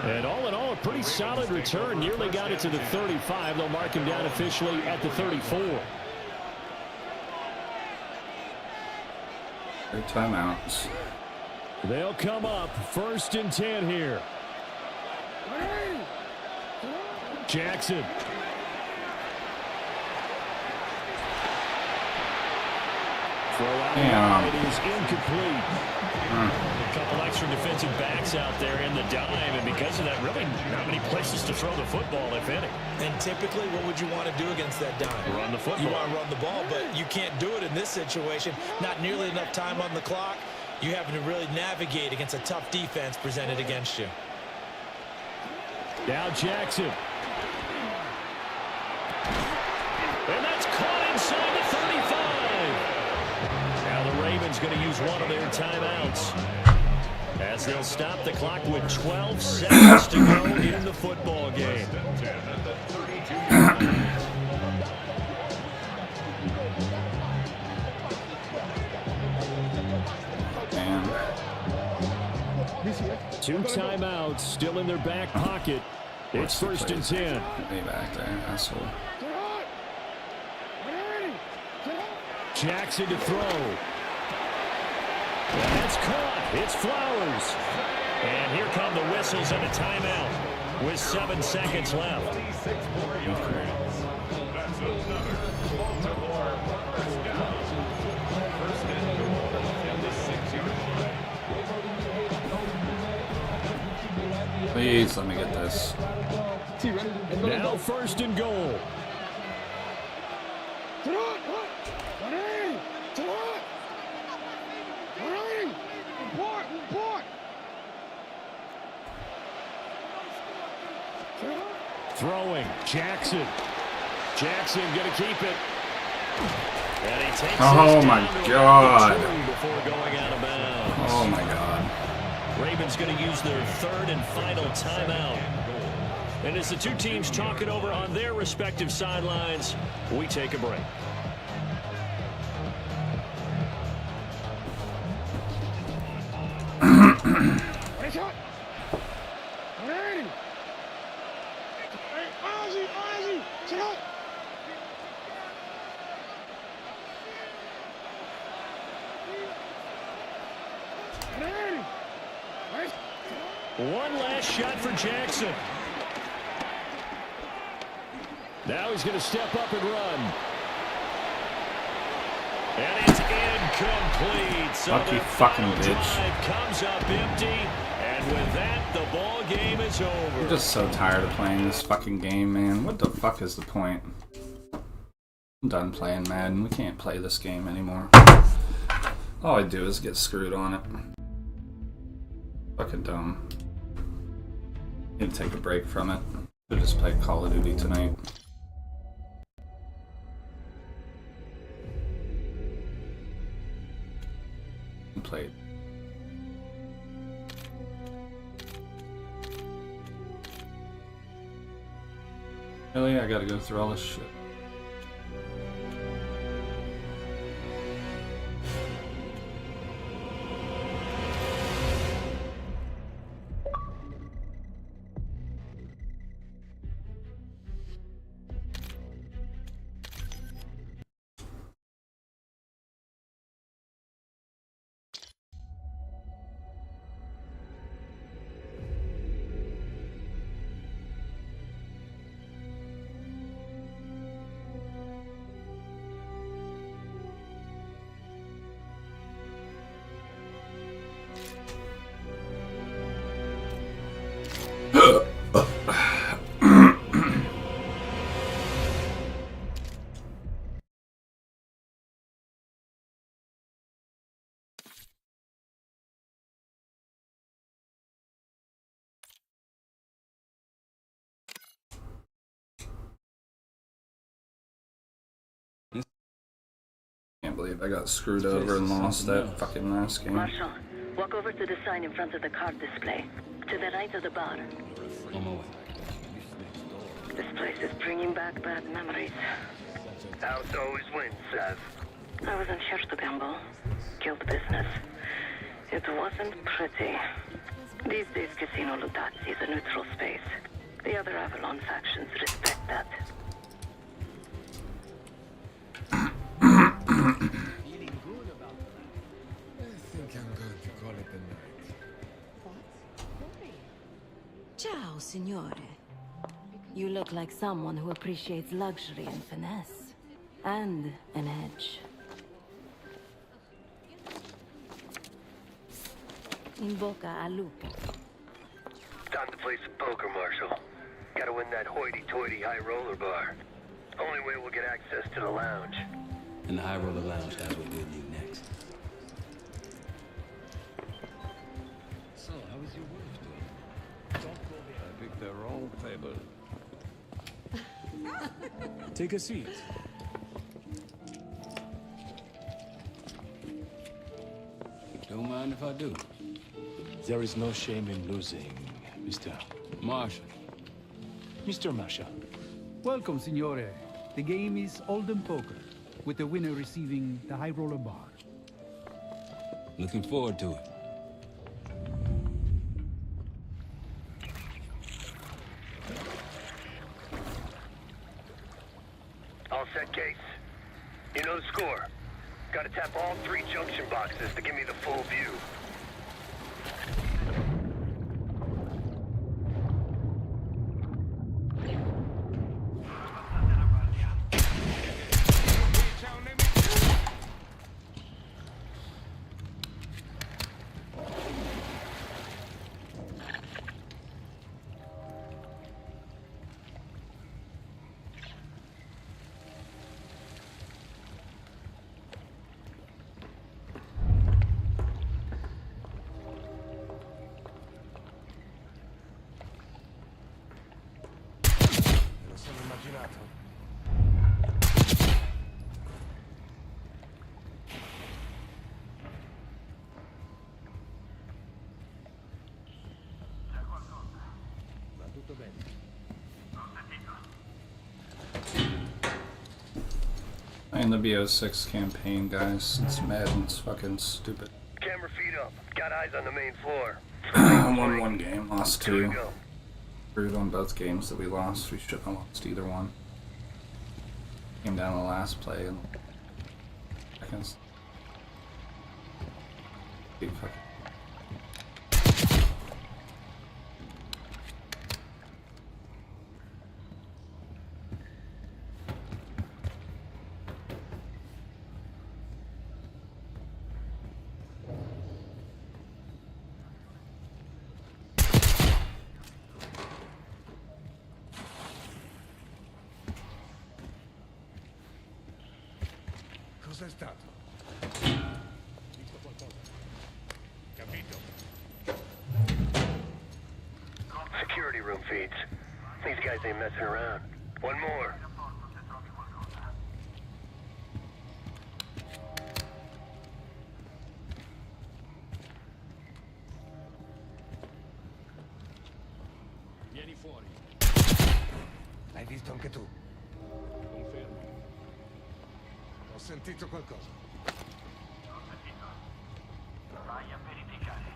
I: And all in all, a pretty solid return. Nearly got it to the 35. They'll mark him down officially at the 34.
A: 3 timeouts.
I: They'll come up 1st and 10 here. Jackson. Throw out wide. It is incomplete. A couple extra defensive backs out there in the dime, and because of that, really not many places to throw the football, if any.
H: And typically, what would you want to do against that dime?
I: Run the football.
H: You want to run the ball, but you can't do it in this situation. Not nearly enough time on the clock. You having to really navigate against a tough defense presented against you.
I: Now Jackson. And that's caught inside the 35. Now the Ravens going to use one of their timeouts as they'll stop the clock with 12 seconds to go in the football game.
A: Man.
I: 2 timeouts still in their back pocket. It's 1st and 10.
A: Way back there, asshole.
I: Jackson to throw. And it's caught. It's Flowers. And here come the whistles and a timeout.
F: with 7 seconds left.
G: 26 more yards. That's another Baltimore first down. First and goal at the 6-yard line.
A: Please let me get this.
I: Now 1st and goal. Throwing, Jackson. Jackson gonna keep it. And he takes
A: Oh
I: this
A: my
I: down to
A: God.
I: about 2 before going out of bounds.
A: Oh my God.
F: Ravens going to use their 3rd and final timeout. And as the two teams talk it over on their respective sidelines, we take a break. One last shot for Jackson. Now he's going to step up and run. And it's incomplete. So
A: Lucky fucking bitch.
F: Comes up empty. And with that, the ball game is over.
A: I'm just so tired of playing this fucking game, man. What the fuck is the point? I'm done playing Madden. We can't play this game anymore. All I do is get screwed on it. Fucking dumb. Need to take a break from it. Should just play Call of Duty tonight. Played. Really? I gotta go through all this shit. Can't believe I got screwed over and lost that fucking last game.
C: Marshall, walk over to the sign in front of the card display. To the right of the bar. This place is bringing back bad memories.
M: House always wins, Sav.
C: I wasn't here to gamble. Guild business. It wasn't pretty. These days, Casino Ludazzi is a neutral space. The other Avalon factions respect that.
N: Ciao, signore. You look like someone who appreciates luxury and finesse. And an edge. In bocca al lupo.
M: Time to play some poker, Marshall. Gotta win that hoity-toity high roller bar. Only way we'll get access to the lounge.
O: And the high roller lounge has what we'll need next.
P: So, how is your wife doing? Don't go there. I picked the wrong table.
O: Take a seat.
P: Don't mind if I do.
O: There is no shame in losing, Mr.
P: Marshall.
Q: Mr. Marshall. Welcome, signore. The game is Hold'em Poker, with the winner receiving the high roller bar.
P: Looking forward to it.
M: All set, Case. You know the score. Gotta tap all 3 junction boxes to give me the full view.
A: Playing the BO6 campaign, guys. It's Madden's fucking stupid.
M: Camera feed up. Got eyes on the main floor.
A: Won one game, lost two. Screwed on both games that we lost. We shouldn't have lost either one. Came down the last play in seconds. Big fucking.
K: Cos'è stato? Visto qualcosa? Capito?
M: Security room feeds. These guys ain't messing around. One more.
P: Vieni fuori.
K: L'hai visto anche tu?
P: Confermo.
K: Ho sentito qualcosa.
L: Vai a verificare.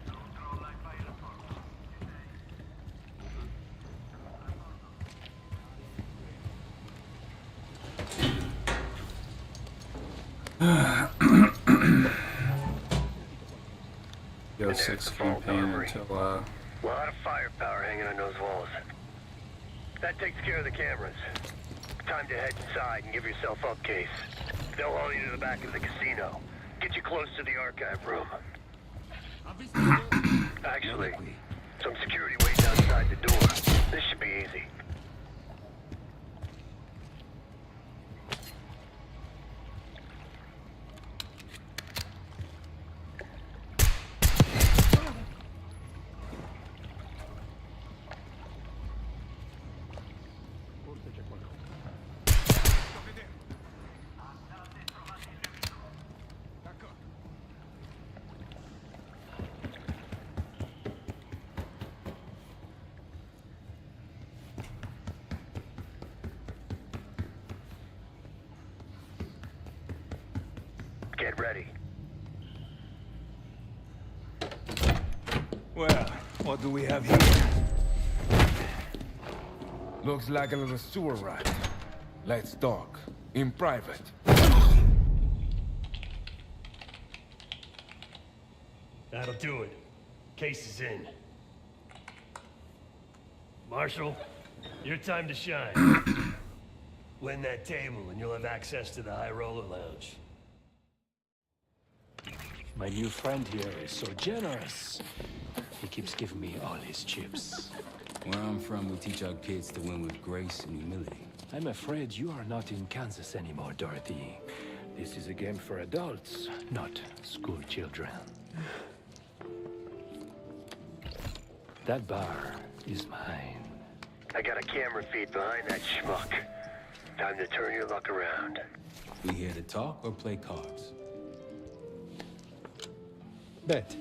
L: Controlla e fai il rapporto.
A: Go 6 campaign until
M: A lot of firepower hanging on those walls. That takes care of the cameras. Time to head inside and give yourself up, Case. They'll haul you to the back of the casino. Get you close to the archive room. Actually, some security waiting outside the door. This should be easy.
P: Forse c'è qualcosa.
K: Sto vedendo. D'accordo.
M: Get ready.
D: Well, what do we have here? Looks like a little sewer rat. Let's talk. In private.
R: That'll do it. Case is in. Marshal, your time to shine. Win that table and you'll have access to the High Roller Lounge.
O: My new friend here is so generous. He keeps giving me all his chips.
S: Where I'm from, we teach our kids to win with grace and humility.
O: I'm afraid you are not in Kansas anymore, Dorothy. This is a game for adults, not school children. That bar is mine.
M: I got a camera feed behind that schmuck. Time to turn your luck around.
S: We here to talk or play cards?
Q: Bet.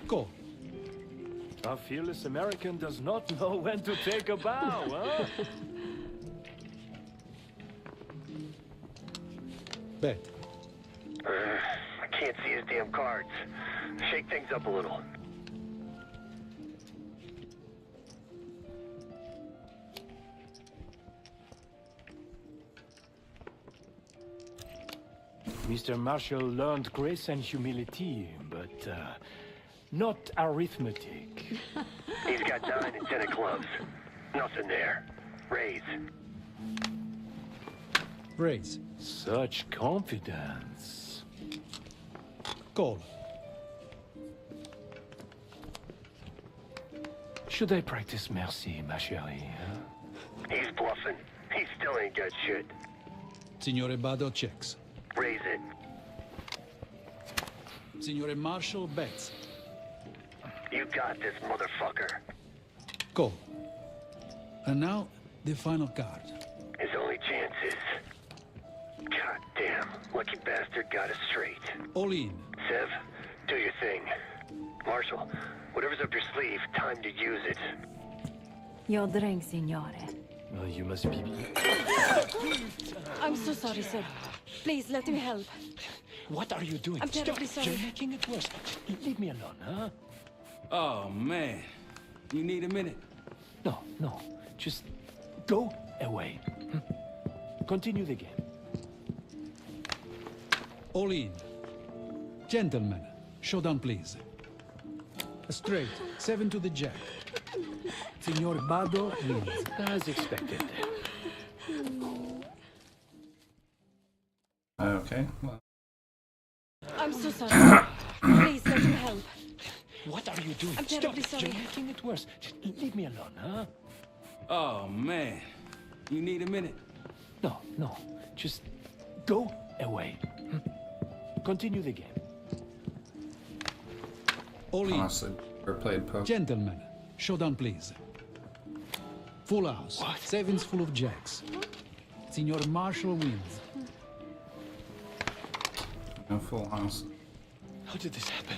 Q: Go.
I: A fearless American does not know when to take a bow, huh?
Q: Bet.
M: I can't see his damn cards. Shake things up a little.
O: Mr. Marshall learned grace and humility, but not arithmetic.
M: He's got 9 and 10 of clubs. Nothing there. Raise.
Q: Raise.
O: Such confidence.
Q: Call.
O: Should I practice mercy, ma chérie? Huh?
M: He's bluffing. He still ain't got shit.
Q: Signore Bado checks.
M: Raise it.
Q: Signore Marshall bets.
M: You got this, motherfucker.
Q: Call. And now, the final card.
M: His only chance is... God damn, lucky bastard got us straight.
Q: All in.
M: Sev, do your thing. Marshall, whatever's up your sleeve, time to use it.
N: Your drink, signore.
O: Oh, you must be...
N: I'm so sorry, sir. Please, let me help.
O: What are you doing?
N: I'm terribly
O: Stop.
N: sorry.
O: You're making it worse. Leave me alone, huh?
S: Oh, man. You need a minute?
O: No, no. Just go away. Continue the game.
Q: All in. Gentlemen, showdown, please. Straight, 7 to the jack. Signor Bado wins.
O: As expected.
A: Okay. Well,
N: I'm so sorry. Please, let me help.
O: What are you doing?
N: I'm
O: Stop.
N: terribly sorry.
O: You're making it worse. Just leave me alone, huh?
S: Oh, man. You need a minute?
O: No, no. Just go away. Continue the game.
Q: All in.
A: honestly, never played poker.
Q: Gentlemen, showdown, please. Full house.
O: What?
Q: Sevens full of jacks. Signor Marshall wins.
A: No full house.
O: How did this happen?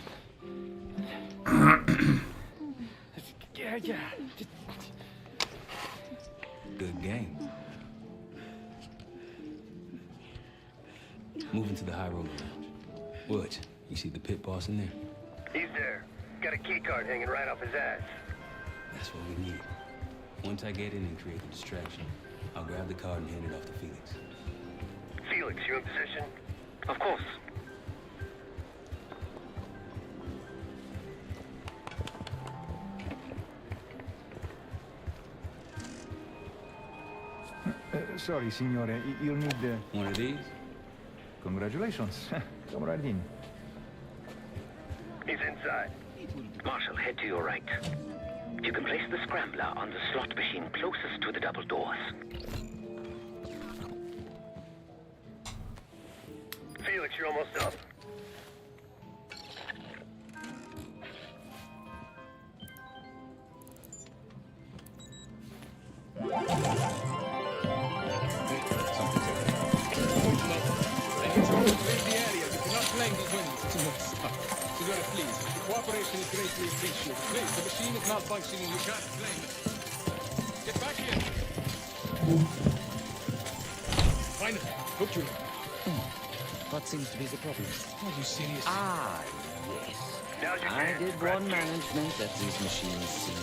O: Yeah.
S: Good game. Moving to the high roller lounge. What? You see the pit boss in there?
M: He's there. Got a key card hanging right off his ass.
S: That's what we need. Once I get in and create the distraction, I'll grab the card and hand it off to Felix.
M: Felix, you in position? Of course.
T: Sorry, signore. You'll need...
S: One of these?
T: Congratulations. Come right in.
M: He's inside.
U: Marshal, head to your right. You can place the scrambler on the slot machine closest to the double doors.
M: Felix, you're almost up.
K: Cooperation is greatly appreciated. Please, the machine is malfunctioning. You can't blame it. Get back here. Finally, hooked you.
E: What seems to be the problem?
K: Are you serious?
E: Ah, yes. I did warn management that these machines seem...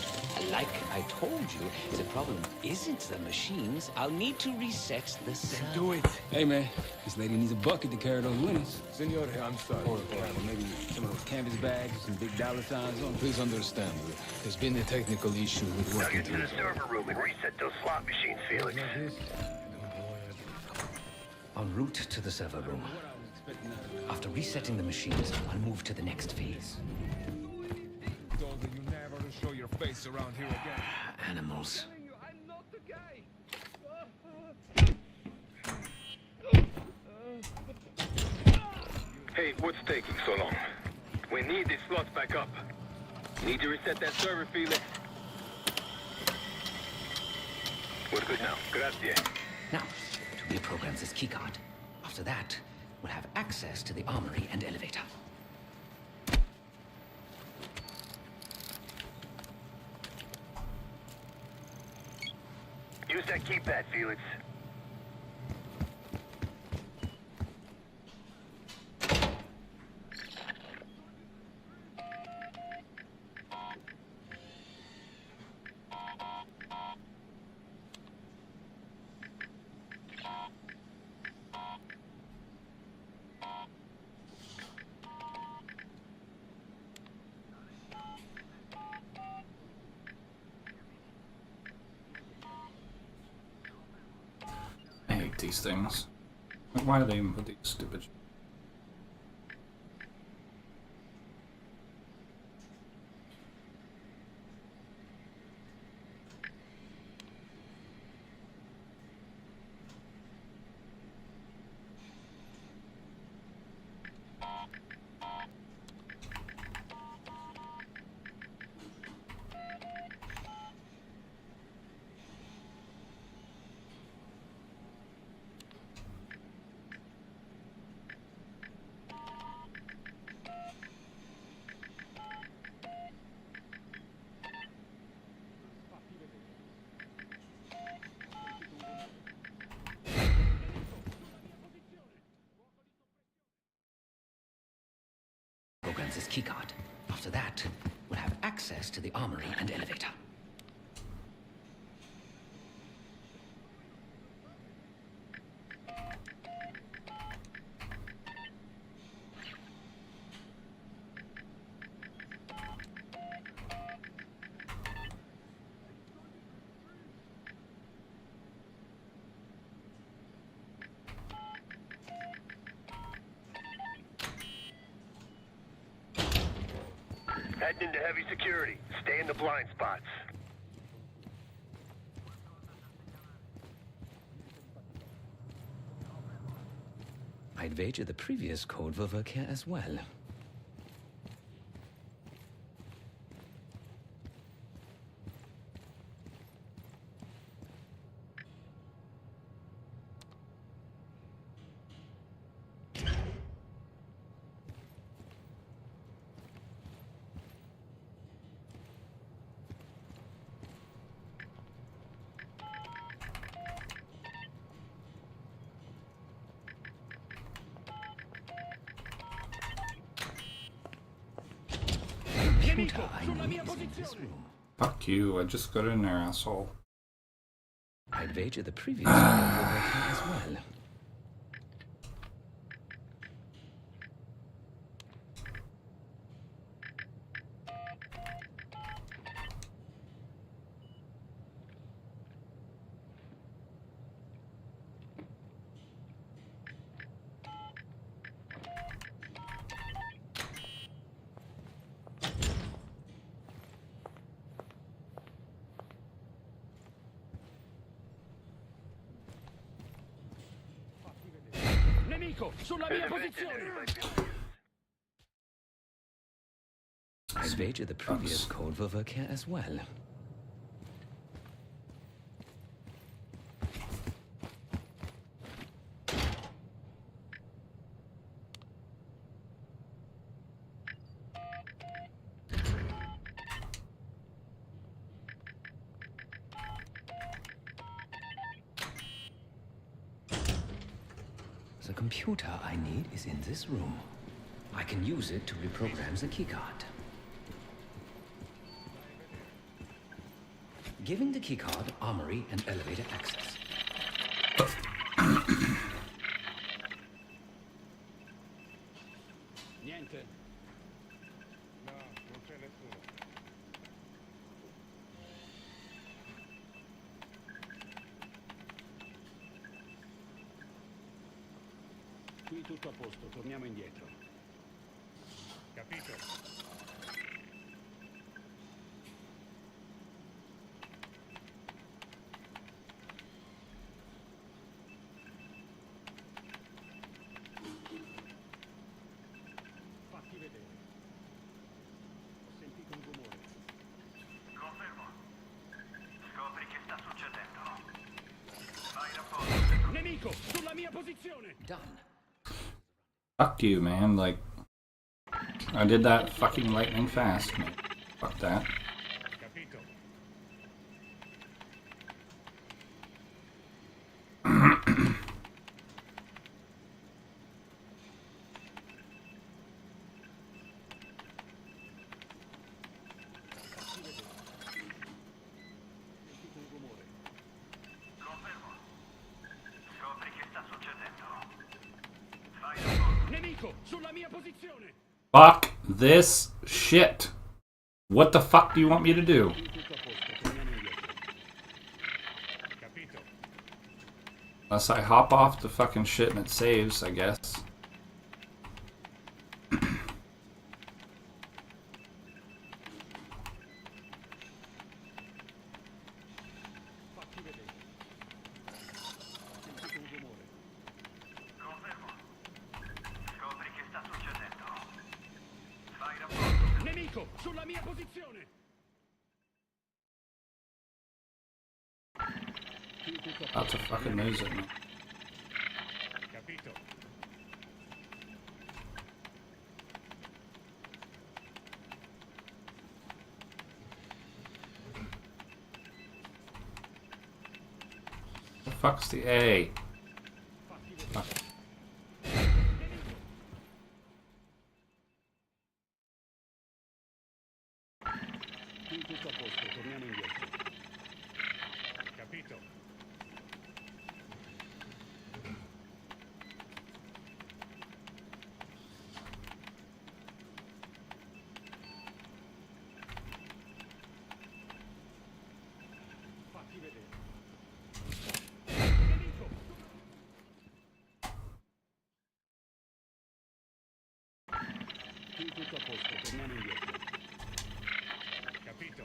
E: Like I told you, the problem isn't the machines. I'll need to reset the server.
K: Do it.
S: Hey, man. This lady needs a bucket to carry those winners.
K: Senor, I'm sorry.
S: Or maybe some of those canvas bags with some big dollar signs on them.
K: Please understand, there's been a technical issue with
M: Now
K: working
M: get to the server room and reset those slot machines, Felix.
E: En route to the server room. After resetting the machines, I'll move to the next phase.
K: Told you never to show your face around here again.
E: Animals.
V: Hey, what's taking so long? We need these slots back up. Need to reset that server, Felix. We're good now. Grazie.
E: Now, to reprogram this keycard. After that, we'll have access to the armory and elevator.
M: Use that keypad, Felix.
A: I hate these things. Like, why do they even put these stupid...
B: keycard. After that, we'll have access to the armory and elevator.
M: Heading into heavy security. Stay in the blind spots.
B: I'd wager the previous code will work here as well.
A: Fuck you, I just got in there, asshole.
B: I'd wager the previous code will work here as well.
K: Nemico, sulla mia posizione!
B: I'd wager the previous code will work here as well. The computer I need is in this room. I can use it to reprogram the keycard. Giving the keycard armory and elevator access.
K: Niente. No, non c'è nessuno. Qui tutto a posto, torniamo indietro. Capito? Fatti vedere. Ho sentito un rumore.
J: Confermo. Scopri che sta succedendo. Fai rapporto.
K: Nemico, sulla mia posizione!
B: Done.
A: Fuck you, man. Like, I did that fucking lightning fast, man. Fuck that.
K: Capito? Sentito un rumore.
J: Confermo. Scopri che sta succedendo. Fai rapporto.
K: Nemico, sulla mia posizione!
A: Fuck this shit. What the fuck do you want me to do?
K: Capito?
A: Unless I hop off the fucking shit and it saves, I guess.
K: Fatti vedere. Sentito un rumore.
J: Confermo. Scopri che sta succedendo. Fai rapporto.
K: Nemico, sulla mia posizione!
A: About to fucking lose it, man.
K: Capito?
A: The fuck's the A? Fuck.
Q: Tutto a posto, torniamo indietro.
K: Capito?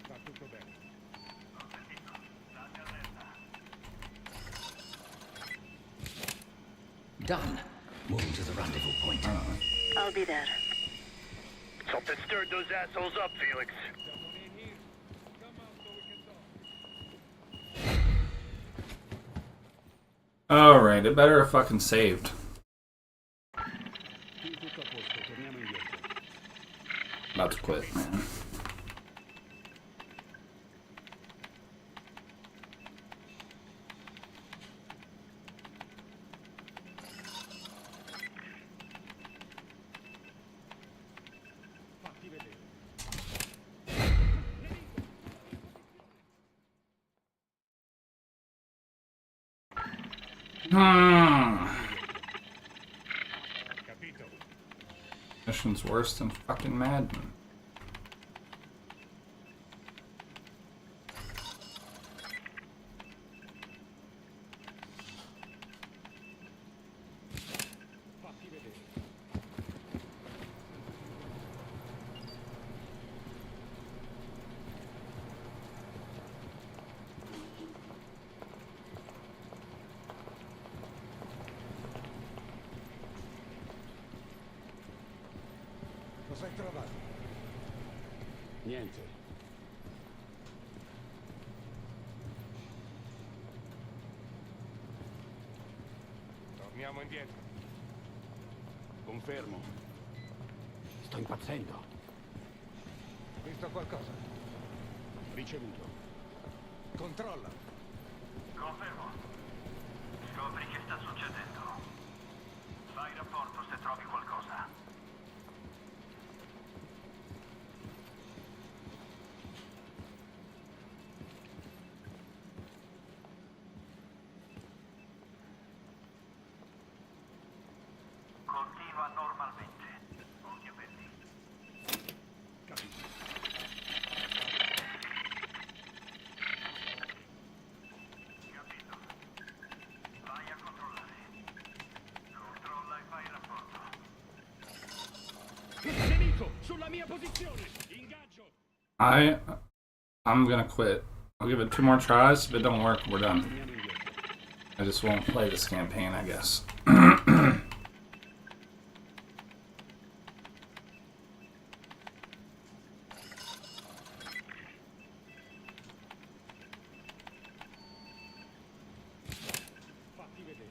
K: Va tutto bene.
B: Done. Moving to the rendezvous point.
C: I'll be there.
M: Something stirred those assholes up, Felix.
A: Alright, it better have fucking saved.
Q: Tutto a posto, torniamo indietro.
A: About to quit, man.
K: Fatti vedere. Capito?
A: Mission's worse than fucking Madden.
K: Fatti vedere. Cosa hai trovato?
Q: Niente.
K: Torniamo indietro.
Q: Confermo. Sto impazzendo.
K: Visto qualcosa?
Q: Ricevuto.
K: Controlla.
J: Confermo. Scopri che sta succedendo. Fai rapporto se trovi qualcosa. Coltiva normalmente. Occhio per lì.
K: Capito.
J: Capito. Vai a controllare. Controlla e fai rapporto.
K: Nemico, sulla mia posizione. Ingaggio.
A: I'm gonna quit. I'll give it 2 more tries. If it don't work, we're done. I just won't play this campaign, I guess.
K: Fatti vedere.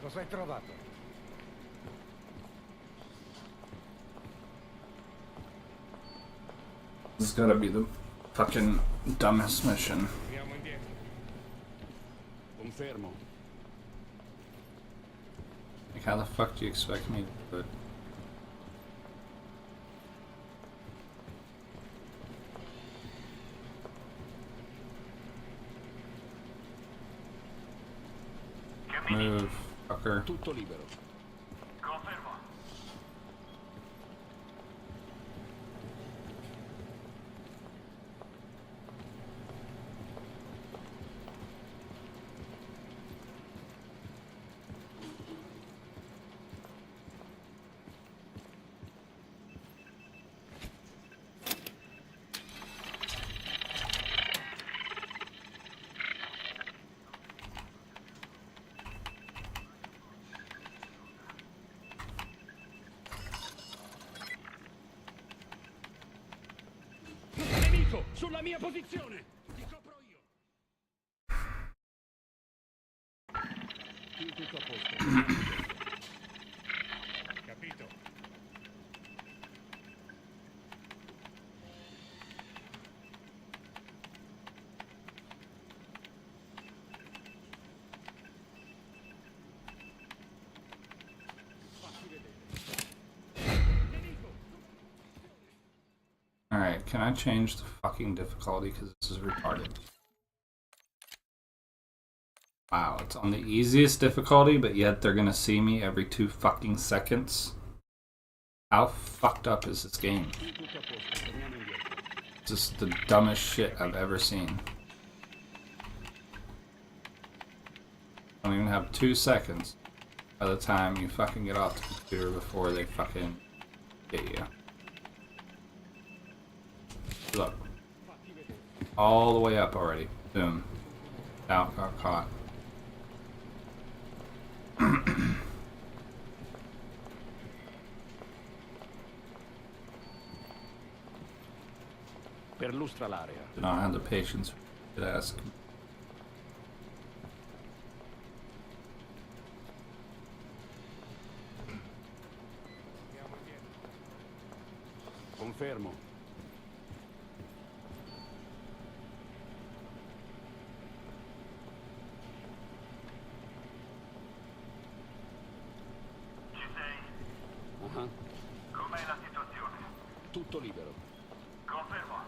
K: Cosa hai trovato?
A: This is gotta be the fucking dumbest mission.
K: Torniamo indietro.
Q: Confermo.
A: Like, how the fuck do you expect me to do it? Move, fucker.
Q: Tutto libero.
J: Confermo.
K: Nemico, sulla mia posizione! Ti copro io! Tutto a posto. Capito?
A: Alright, can I change the fucking difficulty because this is retarded? Wow, it's on the easiest difficulty, but yet they're gonna see me every 2 fucking seconds. How fucked up is this game? It's just the dumbest shit I've ever seen. I don't even have 2 seconds by the time you fucking get off the computer before they fucking get you. Look. All the way up already. Boom. Out, got caught.
K: Perlustra l'area.
A: Do not have the patience to ask.
K: Confermo.
J: Ci sei?
K: Ah,
J: Com'è la situazione?
K: tutto libero.
J: Confermo.